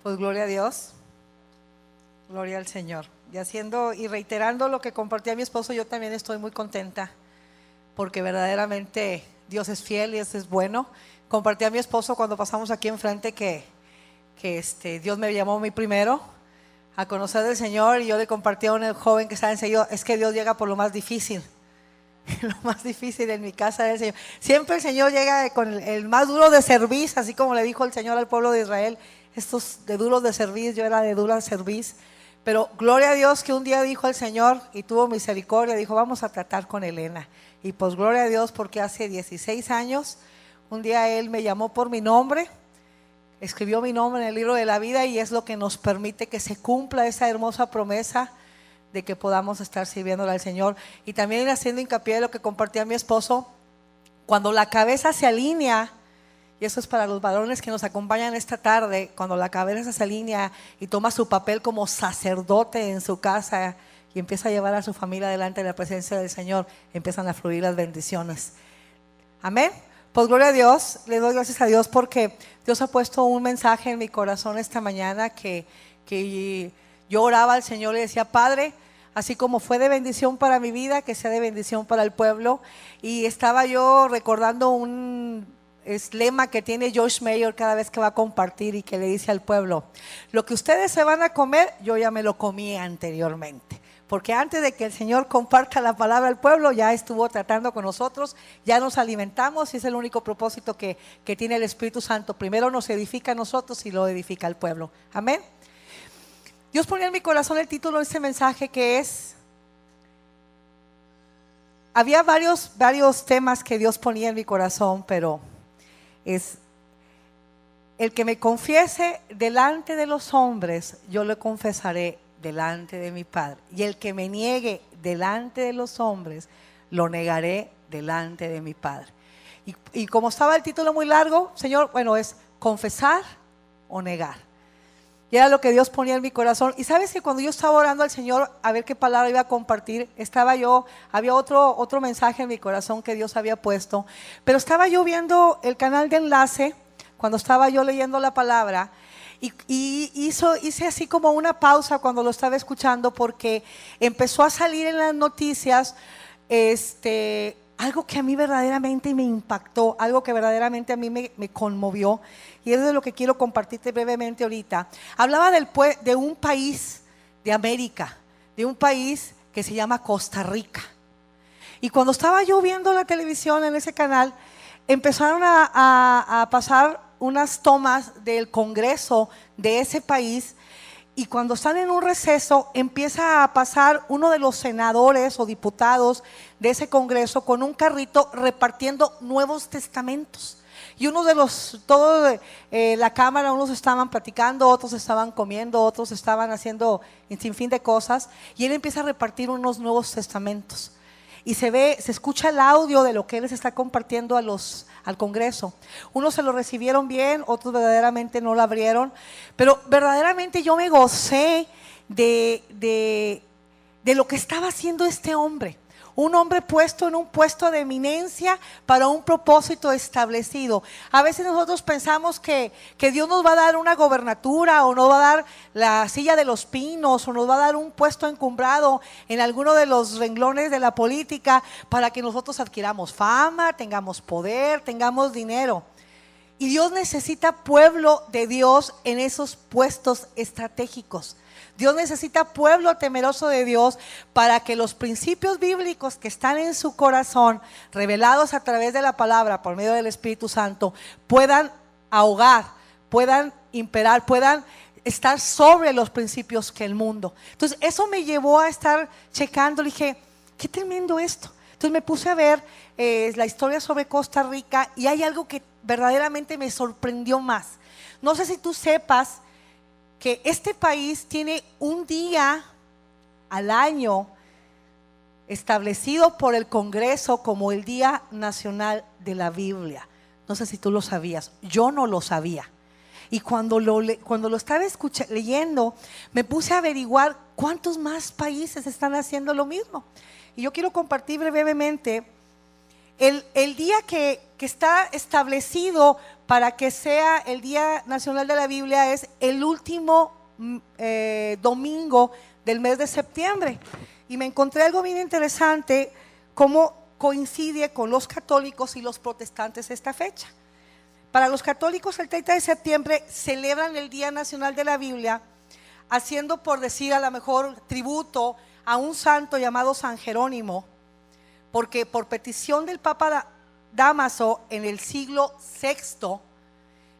Pues gloria a Dios, gloria al Señor. Y haciendo y reiterando lo que compartía mi esposo, yo también estoy muy contenta porque verdaderamente Dios es fiel y Dios es bueno. Compartí a mi esposo cuando pasamos aquí enfrente que Dios me llamó a mí primero a conocer del Señor, y yo le compartí a un joven que estaba enseguida, es que Dios llega por lo más difícil. Lo más difícil en mi casa es el Señor. Siempre el Señor llega con el más duro de cerviz, así como le dijo el Señor al pueblo de Israel, estos de duros de cerviz, yo era de dura de cerviz. Pero gloria a Dios que un día dijo el Señor y tuvo misericordia, dijo vamos a tratar con Elena. Y pues gloria a Dios porque hace 16 años, un día Él me llamó por mi nombre, escribió mi nombre en el libro de la vida, y es lo que nos permite que se cumpla esa hermosa promesa de que podamos estar sirviéndole al Señor. Y también haciendo hincapié de lo que compartía mi esposo, cuando la cabeza se alinea, y eso es para los varones que nos acompañan esta tarde, cuando la cabeza se alinea y toma su papel como sacerdote en su casa y empieza a llevar a su familia delante de la presencia del Señor, empiezan a fluir las bendiciones. Amén. Pues gloria a Dios, le doy gracias a Dios porque Dios ha puesto un mensaje en mi corazón esta mañana que yo oraba al Señor y decía, Padre, así como fue de bendición para mi vida, que sea de bendición para el pueblo. Y estaba yo recordando un lema que tiene Joyce Meyer cada vez que va a compartir y que le dice al pueblo, lo que ustedes se van a comer, yo ya me lo comí anteriormente. Porque antes de que el Señor comparta la palabra al pueblo, ya estuvo tratando con nosotros, ya nos alimentamos, y es el único propósito que tiene el Espíritu Santo. Primero nos edifica a nosotros y lo edifica al pueblo. Amén. Dios ponía en mi corazón el título de este mensaje que es, había varios temas que Dios ponía en mi corazón, pero es, el que me confiese delante de los hombres, yo le confesaré delante de mi Padre. Y el que me niegue delante de los hombres, lo negaré delante de mi Padre. Y como estaba el título muy largo, Señor, bueno, es confesar o negar. Y era lo que Dios ponía en mi corazón. Y sabes que cuando yo estaba orando al Señor a ver qué palabra iba a compartir, había otro mensaje en mi corazón que Dios había puesto. Pero estaba yo viendo el canal de enlace cuando estaba yo leyendo la palabra. Y hice así como una pausa cuando lo estaba escuchando, porque empezó a salir en las noticias algo que a mí verdaderamente me impactó, algo que verdaderamente a mí me conmovió, y es de lo que quiero compartirte brevemente ahorita. Hablaba de un país de América, de un país que se llama Costa Rica. Y cuando estaba yo viendo la televisión en ese canal, empezaron a pasar unas tomas del Congreso de ese país, y cuando están en un receso empieza a pasar uno de los senadores o diputados de ese Congreso con un carrito repartiendo Nuevos Testamentos. Y uno de la cámara, unos estaban platicando, otros estaban comiendo, otros estaban haciendo un sinfín de cosas, y él empieza a repartir unos Nuevos Testamentos. Y se escucha el audio de lo que él les está compartiendo al Congreso. Unos se lo recibieron bien, otros verdaderamente no lo abrieron. Pero verdaderamente yo me gocé de lo que estaba haciendo este hombre. Un hombre puesto en un puesto de eminencia para un propósito establecido. A veces nosotros pensamos que Dios nos va a dar una gobernatura, o nos va a dar la silla de los pinos, o nos va a dar un puesto encumbrado en alguno de los renglones de la política para que nosotros adquiramos fama, tengamos poder, tengamos dinero. Y Dios necesita pueblo de Dios en esos puestos estratégicos. Dios necesita pueblo temeroso de Dios para que los principios bíblicos que están en su corazón, revelados a través de la palabra por medio del Espíritu Santo, puedan ahogar, puedan imperar, puedan estar sobre los principios que el mundo. Entonces eso me llevó a estar checando, le dije, qué tremendo esto. Entonces me puse a ver la historia sobre Costa Rica, y hay algo que verdaderamente me sorprendió más. No sé si tú sepas que este país tiene un día al año establecido por el Congreso como el Día Nacional de la Biblia. No sé si tú lo sabías, yo no lo sabía. Y cuando lo estaba leyendo, me puse a averiguar cuántos más países están haciendo lo mismo. Y yo quiero compartir brevemente El día que está establecido para que sea el Día Nacional de la Biblia es el último domingo del mes de septiembre. Y me encontré algo bien interesante, cómo coincide con los católicos y los protestantes esta fecha. Para los católicos el 30 de septiembre celebran el Día Nacional de la Biblia, haciendo, por decir a lo mejor, tributo a un santo llamado San Jerónimo, porque por petición del Papa Dámaso en el siglo VI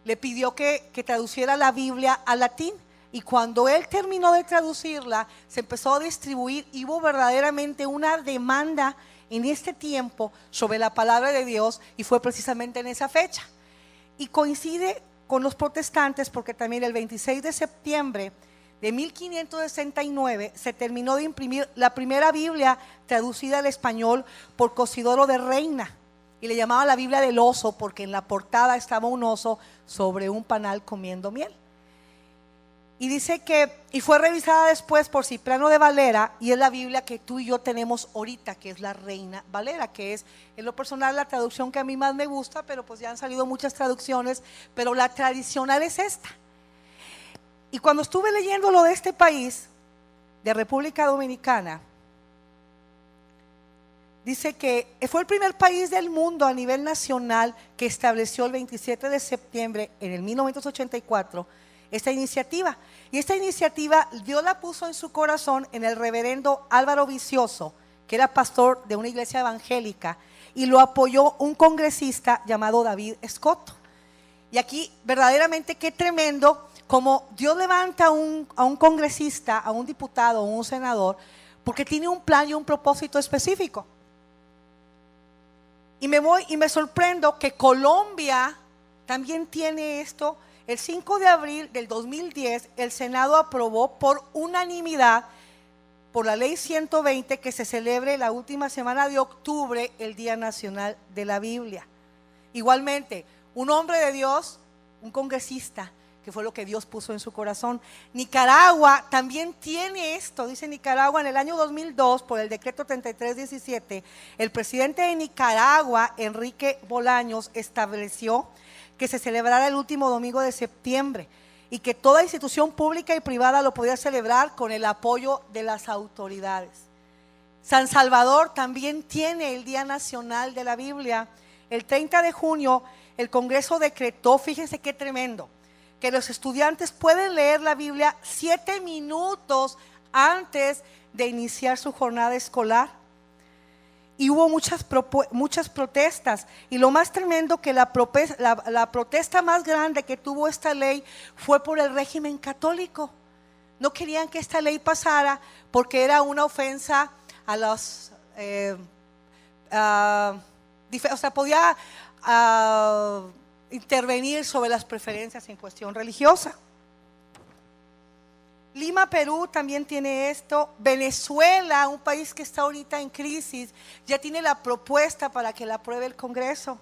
le pidió que traduciera la Biblia al latín, y cuando él terminó de traducirla se empezó a distribuir y hubo verdaderamente una demanda en este tiempo sobre la palabra de Dios, y fue precisamente en esa fecha. Y coincide con los protestantes porque también el 26 de septiembre de 1569 se terminó de imprimir la primera Biblia traducida al español por Cosidoro de Reina, y le llamaban la Biblia del oso porque en la portada estaba un oso sobre un panal comiendo miel. Y dice y fue revisada después por Cipriano de Valera, y es la Biblia que tú y yo tenemos ahorita, que es la Reina Valera, que es en lo personal la traducción que a mí más me gusta, pero pues ya han salido muchas traducciones, pero la tradicional es esta. Y cuando estuve leyendo lo de este país, de República Dominicana, dice que fue el primer país del mundo a nivel nacional que estableció el 27 de septiembre en el 1984 esta iniciativa. Y esta iniciativa Dios la puso en su corazón en el reverendo Álvaro Vicioso, que era pastor de una iglesia evangélica, y lo apoyó un congresista llamado David Escoto. Y aquí verdaderamente qué tremendo como Dios levanta a un congresista, a un diputado, a un senador, porque tiene un plan y un propósito específico. Y me sorprendo que Colombia también tiene esto. El 5 de abril del 2010 el Senado aprobó por unanimidad, por la ley 120, que se celebre la última semana de octubre el Día Nacional de la Biblia. Igualmente, un hombre de Dios, un congresista, que fue lo que Dios puso en su corazón. Nicaragua también tiene esto. Dice Nicaragua en el año 2002, por el decreto 3317, el presidente de Nicaragua, Enrique Bolaños, estableció que se celebrara el último domingo de septiembre y que toda institución pública y privada lo podía celebrar con el apoyo de las autoridades. San Salvador también tiene el Día Nacional de la Biblia. El 30 de junio el Congreso decretó, fíjense qué tremendo, que los estudiantes pueden leer la Biblia 7 minutos antes de iniciar su jornada escolar. Y hubo muchas protestas, y lo más tremendo que la protesta más grande que tuvo esta ley fue por el régimen católico. No querían que esta ley pasara porque era una ofensa a los o sea, podía intervenir sobre las preferencias en cuestión religiosa. Lima, Perú también tiene esto. Venezuela, un país que está ahorita en crisis, ya tiene la propuesta para que la apruebe el Congreso.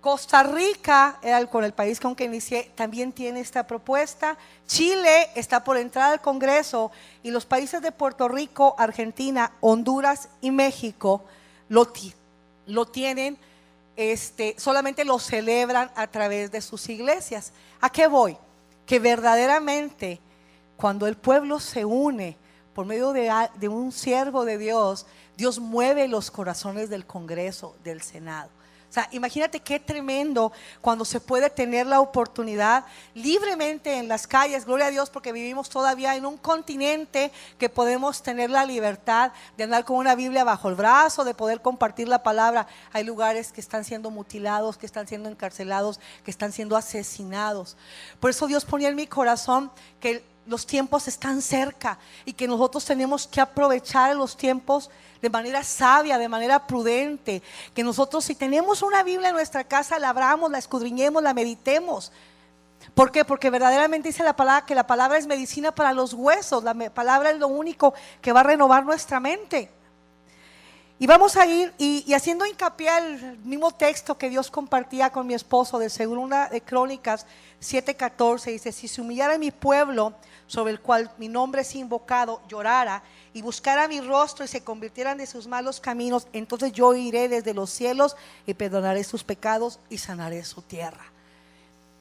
Costa Rica, con el país con que inicié, también tiene esta propuesta. Chile está por entrar al Congreso, y los países de Puerto Rico, Argentina, Honduras y México lo tienen, solamente lo celebran a través de sus iglesias. ¿A qué voy? Que verdaderamente cuando el pueblo se une por medio de un siervo de Dios, Dios mueve los corazones del Congreso, del Senado. O sea, imagínate qué tremendo cuando se puede tener la oportunidad libremente en las calles. Gloria a Dios, porque vivimos todavía en un continente que podemos tener la libertad de andar con una Biblia bajo el brazo, de poder compartir la palabra. Hay lugares que están siendo mutilados, que están siendo encarcelados, que están siendo asesinados. Por eso Dios ponía en mi corazón que los tiempos están cerca y que nosotros tenemos que aprovechar los tiempos de manera sabia, de manera prudente. Que nosotros, si tenemos una Biblia en nuestra casa, la abramos, la escudriñemos, la meditemos. ¿Por qué? Porque verdaderamente dice la palabra que la palabra es medicina para los huesos. La palabra es lo único que va a renovar nuestra mente. Y vamos a ir y haciendo hincapié al mismo texto que Dios compartía con mi esposo de Segunda de Crónicas 7:14, dice: si se humillara mi pueblo, sobre el cual mi nombre es invocado, llorara y buscara mi rostro y se convirtieran de sus malos caminos, entonces yo iré desde los cielos y perdonaré sus pecados y sanaré su tierra.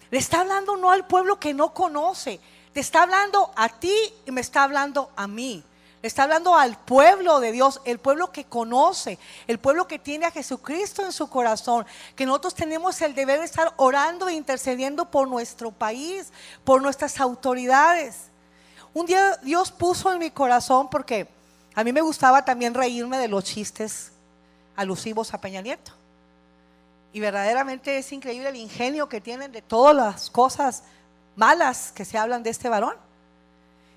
Le está hablando no al pueblo que no conoce, te está hablando a ti y me está hablando a mí. Está hablando al pueblo de Dios, el pueblo que conoce, el pueblo que tiene a Jesucristo en su corazón, que nosotros tenemos el deber de estar orando e intercediendo por nuestro país, por nuestras autoridades. Un día Dios puso en mi corazón, porque a mí me gustaba también reírme de los chistes alusivos a Peña Nieto. Y verdaderamente es increíble el ingenio que tienen de todas las cosas malas que se hablan de este varón.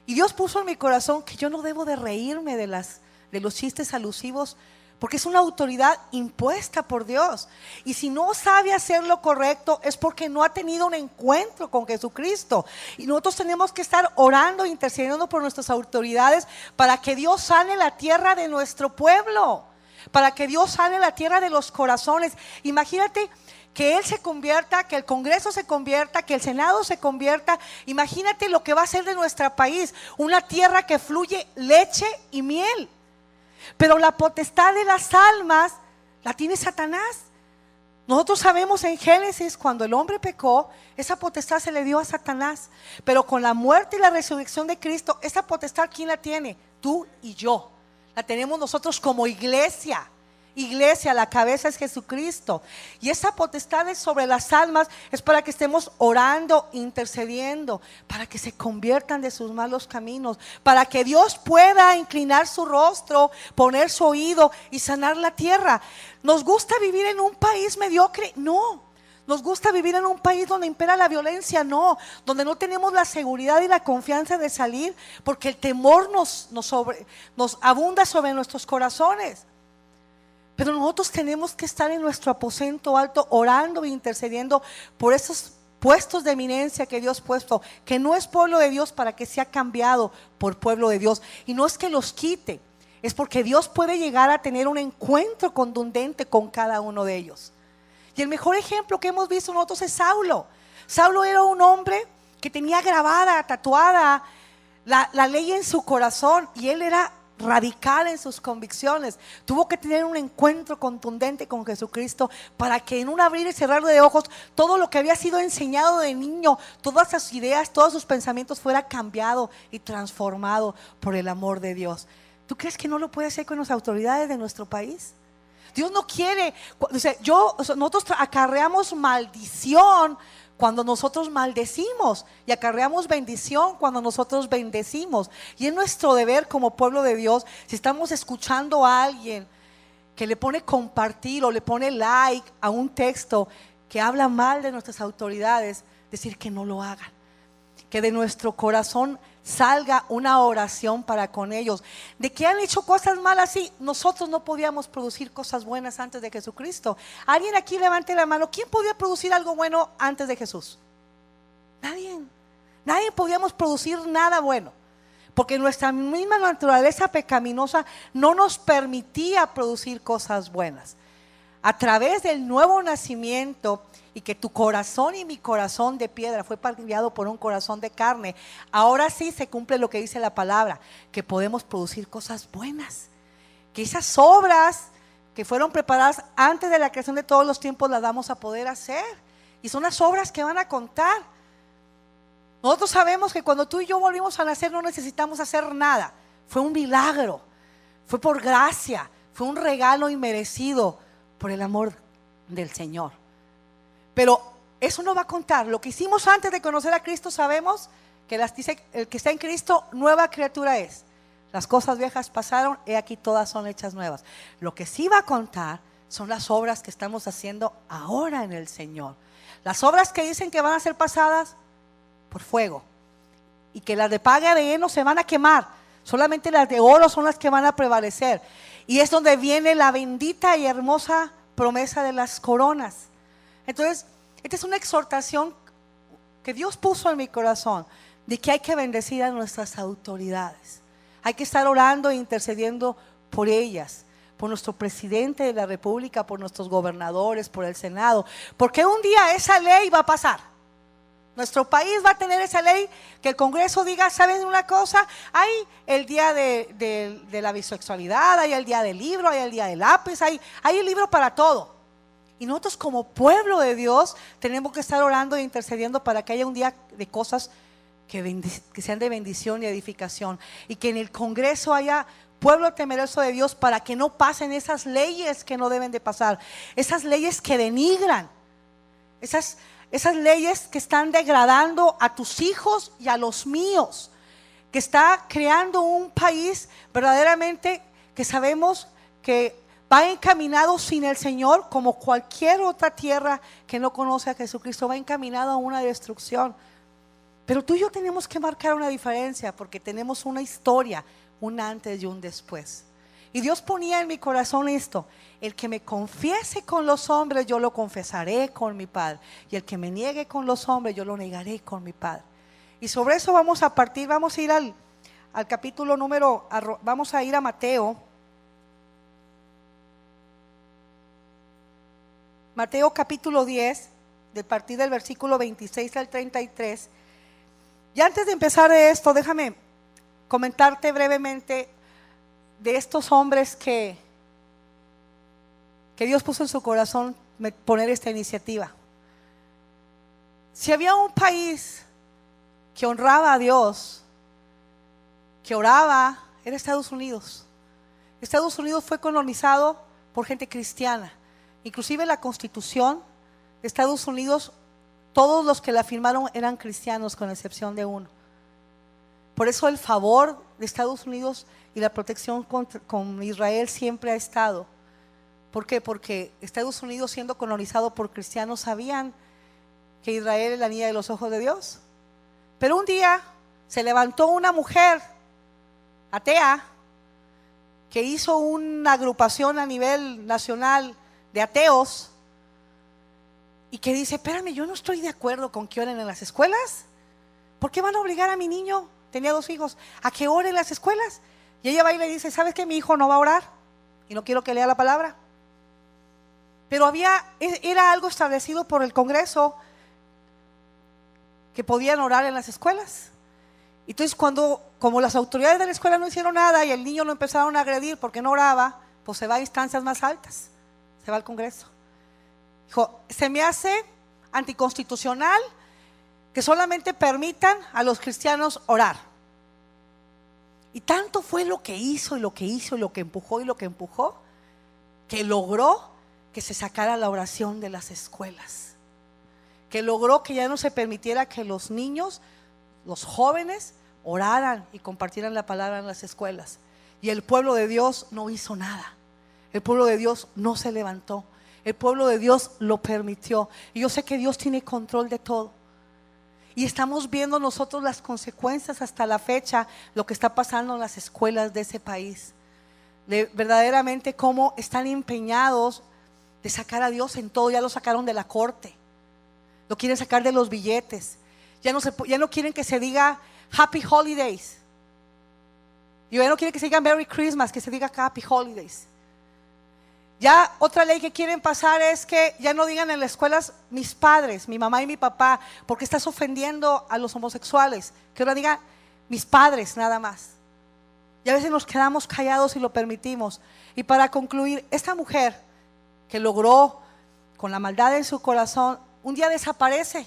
Y Dios puso en mi corazón que yo no debo de reírme de los chistes alusivos, porque es una autoridad impuesta por Dios. Y si no sabe hacer lo correcto es porque no ha tenido un encuentro con Jesucristo. Y nosotros tenemos que estar orando e intercediendo por nuestras autoridades para que Dios sane la tierra de nuestro pueblo, para que Dios sane la tierra de los corazones. Imagínate que Él se convierta, que el Congreso se convierta, que el Senado se convierta. Imagínate lo que va a ser de nuestro país, una tierra que fluye leche y miel. Pero la potestad de las almas la tiene Satanás. Nosotros sabemos en Génesis, cuando el hombre pecó, esa potestad se le dio a Satanás. Pero con la muerte y la resurrección de Cristo, esa potestad, ¿quién la tiene? Tú y yo. La tenemos nosotros como iglesia. Iglesia, la cabeza es Jesucristo. Y esa potestad sobre las almas es para que estemos orando, intercediendo, para que se conviertan de sus malos caminos, para que Dios pueda inclinar su rostro, poner su oído y sanar la tierra. ¿Nos gusta vivir en un país mediocre? No. ¿Nos gusta vivir en un país donde impera la violencia? No. Donde no tenemos la seguridad y la confianza de salir, porque el temor nos abunda sobre nuestros corazones. Pero nosotros tenemos que estar en nuestro aposento alto orando e intercediendo por esos puestos de eminencia que Dios ha puesto, que no es pueblo de Dios, para que sea cambiado por pueblo de Dios. Y no es que los quite, es porque Dios puede llegar a tener un encuentro contundente con cada uno de ellos. Y el mejor ejemplo que hemos visto nosotros es Saulo. Saulo era un hombre que tenía grabada, tatuada la ley en su corazón, y él era radical en sus convicciones. Tuvo que tener un encuentro contundente con Jesucristo para que en un abrir y cerrar de ojos todo lo que había sido enseñado de niño, todas sus ideas, todos sus pensamientos fuera cambiado y transformado por el amor de Dios. ¿Tú crees que no lo puede hacer con las autoridades de nuestro país? Dios no quiere. Nosotros acarreamos maldición cuando nosotros maldecimos, y acarreamos bendición cuando nosotros bendecimos. Y es nuestro deber como pueblo de Dios, si estamos escuchando a alguien que le pone compartir o le pone like a un texto que habla mal de nuestras autoridades, decir que no lo hagan, que de nuestro corazón salga una oración para con ellos. De que han hecho cosas malas, sí, nosotros no podíamos producir cosas buenas antes de Jesucristo. Alguien aquí levante la mano. ¿Quién podía producir algo bueno antes de Jesús? Nadie podíamos producir nada bueno, porque nuestra misma naturaleza pecaminosa no nos permitía producir cosas buenas. A través del nuevo nacimiento, y que tu corazón y mi corazón de piedra fue cambiado por un corazón de carne, ahora sí se cumple lo que dice la palabra, que podemos producir cosas buenas, que esas obras que fueron preparadas antes de la creación de todos los tiempos las vamos a poder hacer, y son las obras que van a contar. Nosotros sabemos que cuando tú y yo volvimos a nacer no necesitamos hacer nada, fue un milagro, fue por gracia, fue un regalo inmerecido por el amor del Señor. Pero eso no va a contar. Lo que hicimos antes de conocer a Cristo, sabemos que dice, el que está en Cristo, nueva criatura es. Las cosas viejas pasaron, he aquí todas son hechas nuevas. Lo que sí va a contar son las obras que estamos haciendo ahora en el Señor. Las obras que dicen que van a ser pasadas por fuego, y que las de paga de heno se van a quemar. Solamente las de oro son las que van a prevalecer. Y es donde viene la bendita y hermosa promesa de las coronas. Entonces, esta es una exhortación que Dios puso en mi corazón, de que hay que bendecir a nuestras autoridades. Hay que estar orando e intercediendo por ellas, por nuestro presidente de la República, por nuestros gobernadores, por el Senado, porque un día esa ley va a pasar. Nuestro país va a tener esa ley que el Congreso diga, ¿saben una cosa? Hay el día de la bisexualidad, hay el día del libro, hay el día del lápiz, hay el libro para todo. Y nosotros como pueblo de Dios tenemos que estar orando e intercediendo para que haya un día de cosas que sean de bendición y edificación. Y que en el Congreso haya pueblo temeroso de Dios para que no pasen esas leyes que no deben de pasar. Esas leyes que denigran. Esas leyes que están degradando a tus hijos y a los míos. Que está creando un país verdaderamente que sabemos que va encaminado sin el Señor, como cualquier otra tierra que no conoce a Jesucristo, va encaminado a una destrucción. Pero tú y yo tenemos que marcar una diferencia, porque tenemos una historia, un antes y un después. Y Dios ponía en mi corazón esto: el que me confiese con los hombres, yo lo confesaré con mi Padre, y el que me niegue con los hombres, yo lo negaré con mi Padre. Y sobre eso vamos a partir, vamos a ir al capítulo vamos a ir a Mateo capítulo 10, de partir del versículo 26 al 33. Y antes de empezar de esto, déjame comentarte brevemente de estos hombres que Dios puso en su corazón poner esta iniciativa. Si había un país que honraba a Dios, que oraba, era Estados Unidos. Estados Unidos fue colonizado por gente cristiana. Inclusive la Constitución de Estados Unidos, todos los que la firmaron eran cristianos, con excepción de uno. Por eso el favor de Estados Unidos y la protección con Israel siempre ha estado. ¿Por qué? Porque Estados Unidos, siendo colonizado por cristianos, sabían que Israel es la niña de los ojos de Dios. Pero un día se levantó una mujer atea que hizo una agrupación a nivel nacional de ateos y que dice: espérame, yo no estoy de acuerdo con que oren en las escuelas. ¿Por qué van a obligar a mi niño? Tenía 2 hijos, a que ore en las escuelas. Y ella va y le dice: ¿sabes qué? Mi hijo no va a orar y no quiero que lea la palabra. Pero era algo establecido por el Congreso que podían orar en las escuelas. Entonces como las autoridades de la escuela no hicieron nada y el niño lo empezaron a agredir porque no oraba, pues se va a instancias más altas, se va al Congreso. Dijo: se me hace anticonstitucional que solamente permitan a los cristianos orar. Y tanto fue lo que hizo y lo que hizo y lo que empujó, que logró que se sacara la oración de las escuelas, que logró que ya no se permitiera que los niños, los jóvenes, oraran y compartieran la palabra en las escuelas. Y el pueblo de Dios no hizo nada. El pueblo de Dios no se levantó. El pueblo de Dios lo permitió. Y yo sé que Dios tiene control de todo. Y estamos viendo nosotros las consecuencias hasta la fecha, lo que está pasando en las escuelas de ese país. De verdaderamente cómo están empeñados de sacar a Dios en todo. Ya lo sacaron de la corte, lo quieren sacar de los billetes. Ya no quieren que se diga Happy Holidays. Ya no quieren que se diga Merry Christmas, que se diga Happy Holidays. Ya otra ley que quieren pasar es que ya no digan en las escuelas mis padres, mi mamá y mi papá, porque estás ofendiendo a los homosexuales. Que ahora digan mis padres nada más. Y a veces nos quedamos callados y lo permitimos. Y para concluir, esta mujer que logró, con la maldad en su corazón, un día desaparece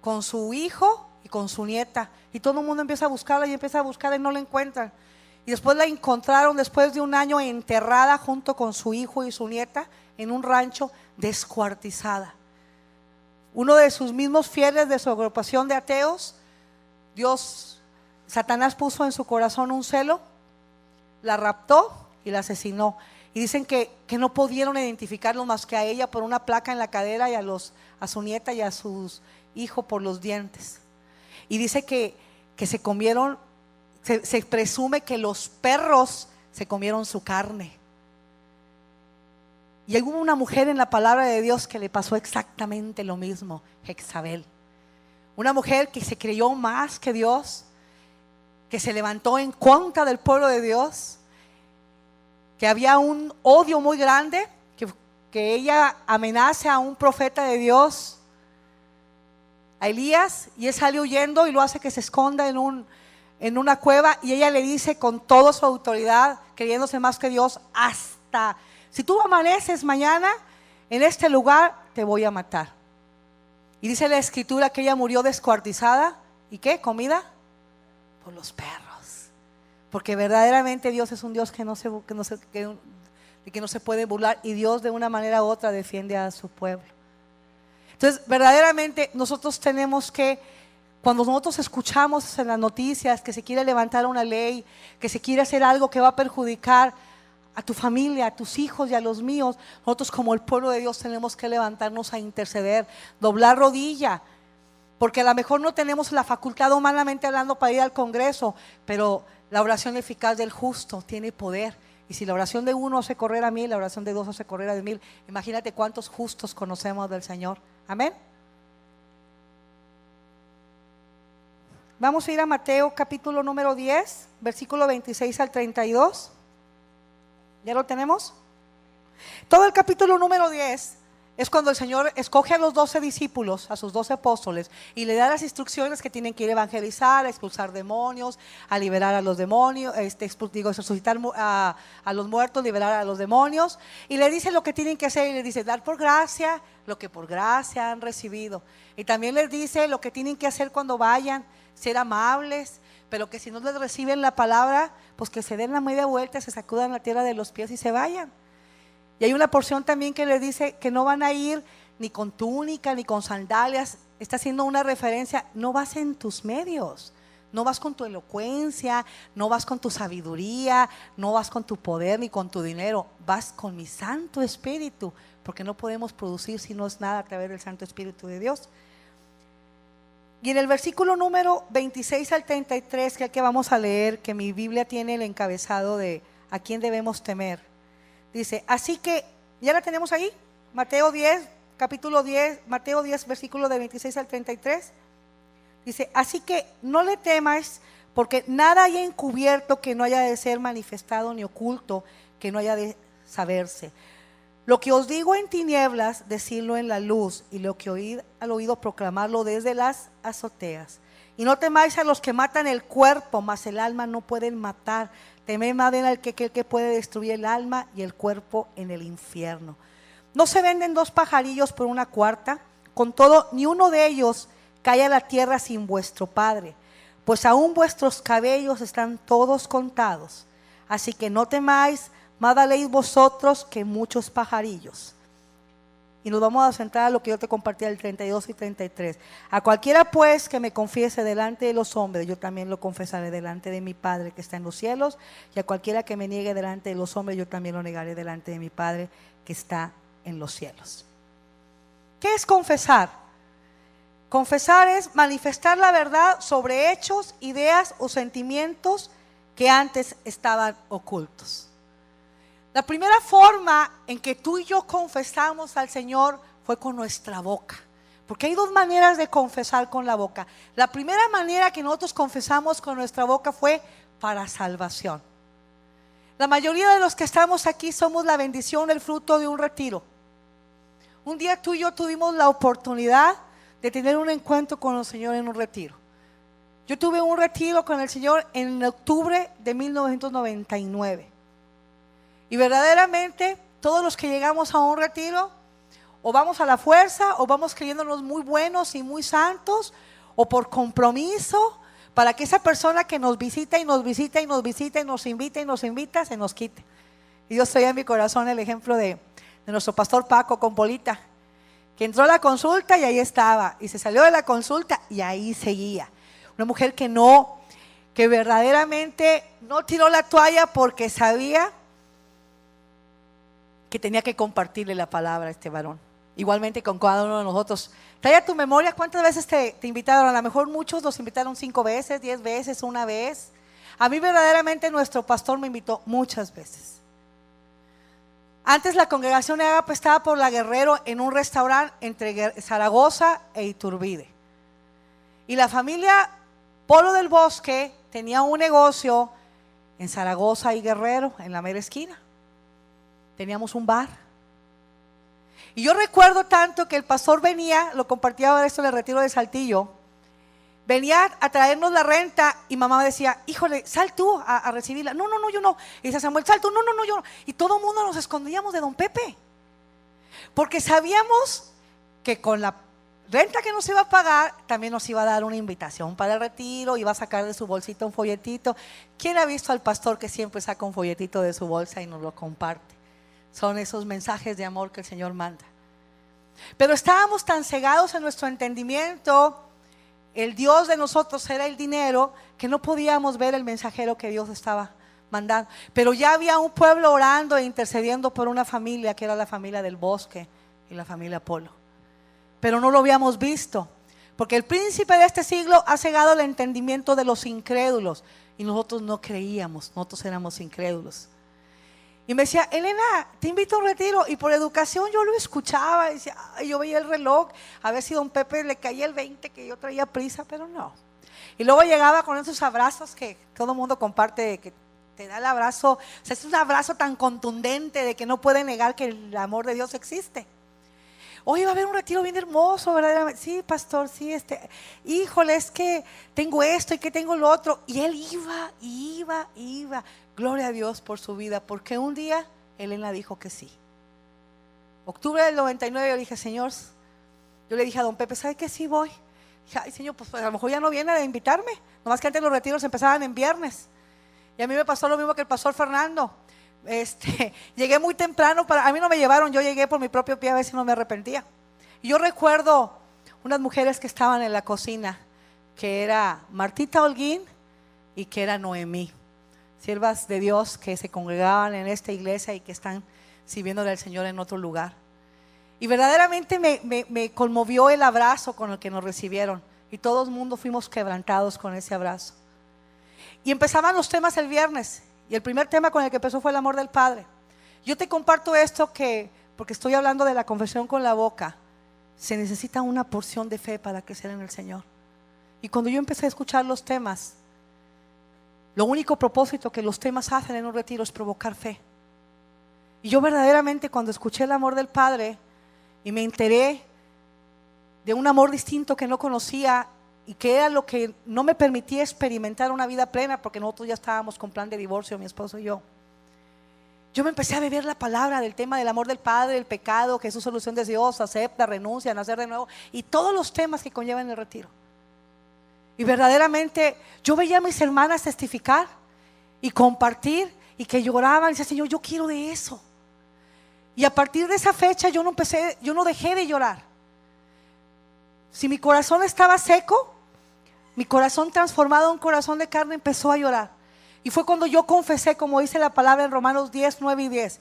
con su hijo y con su nieta. Y todo el mundo empieza a buscarla y no la encuentran. Y después la encontraron después de un año enterrada junto con su hijo y su nieta en un rancho, descuartizada. Uno de sus mismos fieles de su agrupación de ateos, Satanás puso en su corazón un celo, la raptó y la asesinó. Y dicen que no pudieron identificarlo más que a ella por una placa en la cadera y a su nieta y a sus hijos por los dientes. Y dice que se comieron, se presume que los perros se comieron su carne. Y hubo una mujer en la palabra de Dios que le pasó exactamente lo mismo, Jezabel. Una mujer que se creyó más que Dios, que se levantó en contra del pueblo de Dios que había un odio muy grande, que ella amenaza a un profeta de Dios, a Elías, y él sale huyendo y lo hace que se esconda en una cueva, y ella le dice con toda su autoridad, creyéndose más que Dios, hasta si tú amaneces mañana en este lugar, te voy a matar. Y dice la escritura que ella murió descuartizada. ¿Y qué? ¿Comida? Por los perros. Porque verdaderamente Dios es un Dios que no se puede burlar, y Dios de una manera u otra defiende a su pueblo. Entonces verdaderamente nosotros tenemos que, cuando nosotros escuchamos en las noticias que se quiere levantar una ley, que se quiere hacer algo que va a perjudicar a tu familia, a tus hijos y a los míos, nosotros como el pueblo de Dios tenemos que levantarnos a interceder, doblar rodilla, porque a lo mejor no tenemos la facultad humanamente hablando para ir al Congreso, pero la oración eficaz del justo tiene poder. Y si la oración de uno hace correr a 1000, la oración de 2 hace correr a 1000. Imagínate cuántos justos conocemos del Señor. Amén. Vamos a ir a Mateo capítulo número 10, versículo 26 al 32. ¿Ya lo tenemos? Todo el capítulo número 10 es cuando el Señor escoge a los 12 discípulos, a sus 12 apóstoles, y le da las instrucciones que tienen que ir a evangelizar, a expulsar demonios, a liberar a los demonios, resucitar a los muertos, liberar a los demonios, y le dice lo que tienen que hacer, y le dice dar por gracia lo que por gracia han recibido, y también les dice lo que tienen que hacer cuando vayan, ser amables, pero que si no les reciben la palabra, pues que se den la media vuelta, se sacudan la tierra de los pies y se vayan. Y hay una porción también que le dice que no van a ir ni con túnica ni con sandalias. Está haciendo una referencia, no vas en tus medios, no vas con tu elocuencia, no vas con tu sabiduría, no vas con tu poder ni con tu dinero, vas con mi Santo Espíritu, porque no podemos producir si no es nada a través del Santo Espíritu de Dios. Y en el versículo número 26 al 33, que aquí vamos a leer, que mi Biblia tiene el encabezado de ¿a quién debemos temer? Dice, así que, ¿ya la tenemos ahí? Mateo 10, capítulo 10, Mateo 10, versículo de 26 al 33. Dice, así que no le temas, porque nada hay encubierto que no haya de ser manifestado, ni oculto que no haya de saberse. Lo que os digo en tinieblas, decirlo en la luz, y lo que oíd al oído, proclamarlo desde las azoteas. Y no temáis a los que matan el cuerpo, mas el alma no pueden matar. Temed más bien al que puede destruir el alma y el cuerpo en el infierno. No se venden 2 pajarillos por una cuarta, con todo ni uno de ellos cae a la tierra sin vuestro Padre, pues aún vuestros cabellos están todos contados. Así que no temáis, más valéis vosotros que muchos pajarillos. Y nos vamos a centrar a lo que yo te compartí del 32 y 33. A cualquiera pues que me confiese delante de los hombres, yo también lo confesaré delante de mi Padre que está en los cielos. Y a cualquiera que me niegue delante de los hombres, yo también lo negaré delante de mi Padre que está en los cielos. ¿Qué es confesar? Confesar es manifestar la verdad sobre hechos, ideas o sentimientos que antes estaban ocultos. La primera forma en que tú y yo confesamos al Señor fue con nuestra boca, porque hay 2 maneras de confesar con la boca. La primera manera que nosotros confesamos con nuestra boca fue para salvación. La mayoría de los que estamos aquí somos la bendición, el fruto de un retiro. Un día tú y yo tuvimos la oportunidad de tener un encuentro con el Señor en un retiro. Yo tuve un retiro con el Señor en octubre de 1999. Y verdaderamente todos los que llegamos a un retiro, o vamos a la fuerza, o vamos creyéndonos muy buenos y muy santos, o por compromiso, para que esa persona que nos visita y nos visita y nos visita y nos invita y nos invita, se nos quite. Y Dios traía en mi corazón el ejemplo de nuestro pastor Paco con Polita, que entró a la consulta y ahí estaba, y se salió de la consulta y ahí seguía. Una mujer que verdaderamente no tiró la toalla porque sabía que tenía que compartirle la palabra a este varón. Igualmente con cada uno de nosotros. Trae a tu memoria cuántas veces te invitaron. A lo mejor muchos los invitaron 5 veces, 10 veces, 1 vez. A mí verdaderamente nuestro pastor me invitó muchas veces. Antes la congregación de Agape estaba por la Guerrero en un restaurante entre Zaragoza e Iturbide. Y la familia Polo del Bosque tenía un negocio en Zaragoza y Guerrero, en la mera esquina. teníamos un bar. Y yo recuerdo tanto que el pastor venía, lo compartía esto en el retiro de Saltillo, venía a traernos la renta y mamá decía, híjole, sal tú a recibirla. No, yo no. Y dice Samuel, sal tú, no, yo no. Y todo el mundo nos escondíamos de don Pepe, porque sabíamos que con la renta que nos iba a pagar, también nos iba a dar una invitación para el retiro, iba a sacar de su bolsita un folletito. ¿Quién ha visto al pastor que siempre saca un folletito de su bolsa y nos lo comparte? Son esos mensajes de amor que el Señor manda. Pero estábamos tan cegados en nuestro entendimiento, el Dios de nosotros era el dinero, que no podíamos ver el mensajero que Dios estaba mandando. Pero ya había un pueblo orando e intercediendo por una familia, que era la familia del Bosque y la familia Polo. Pero no lo habíamos visto, porque el príncipe de este siglo ha cegado el entendimiento de los incrédulos, y nosotros no creíamos, nosotros éramos incrédulos. Y me decía, Elena, te invito a un retiro. Y por educación yo lo escuchaba, y decía, yo veía el reloj, a ver si don Pepe le caía el 20, que yo traía prisa, pero no. Y luego llegaba con esos abrazos que todo el mundo comparte, que te da el abrazo, o sea, es un abrazo tan contundente de que no puede negar que el amor de Dios existe. Hoy va a haber un retiro bien hermoso, verdaderamente. Sí, pastor, sí, híjole, es que tengo esto y que tengo lo otro. Y él iba. Gloria a Dios por su vida, porque un día Elena dijo que sí. Octubre del 99 yo le dije, Señor, yo le dije a don Pepe, ¿sabe qué? Sí voy. Dije, ay Señor, pues a lo mejor ya no viene a invitarme. Nomás que antes los retiros empezaban en viernes. Y a mí me pasó lo mismo que el pastor Fernando. Llegué muy temprano, a mí no me llevaron, yo llegué por mi propio pie a ver si no me arrepentía. Y yo recuerdo unas mujeres que estaban en la cocina, que era Martita Holguín y que era Noemí, siervas de Dios que se congregaban en esta iglesia y que están sirviéndole al Señor en otro lugar. Y verdaderamente me conmovió el abrazo con el que nos recibieron, y todo el mundo fuimos quebrantados con ese abrazo. Y empezaban los temas el viernes, y el primer tema con el que empezó fue el amor del Padre. Yo te comparto esto porque estoy hablando de la confesión con la boca. Se necesita una porción de fe para crecer en el Señor. Y cuando yo empecé a escuchar los temas, lo único propósito que los temas hacen en un retiro es provocar fe. Y yo verdaderamente, cuando escuché el amor del Padre y me enteré de un amor distinto que no conocía, y que era lo que no me permitía experimentar una vida plena, porque nosotros ya estábamos con plan de divorcio, mi esposo y yo me empecé a beber la palabra del tema del amor del Padre, el pecado, que es su solución de Dios, acepta, renuncia, nacer de nuevo, y todos los temas que conllevan el retiro. Y verdaderamente yo veía a mis hermanas testificar y compartir, y que lloraban y decían, Señor, yo quiero de eso. Y a partir de esa fecha yo no dejé de llorar. Si mi corazón estaba seco, mi corazón transformado en un corazón de carne empezó a llorar. Y fue cuando yo confesé, como dice la palabra en Romanos 10, 9 y 10,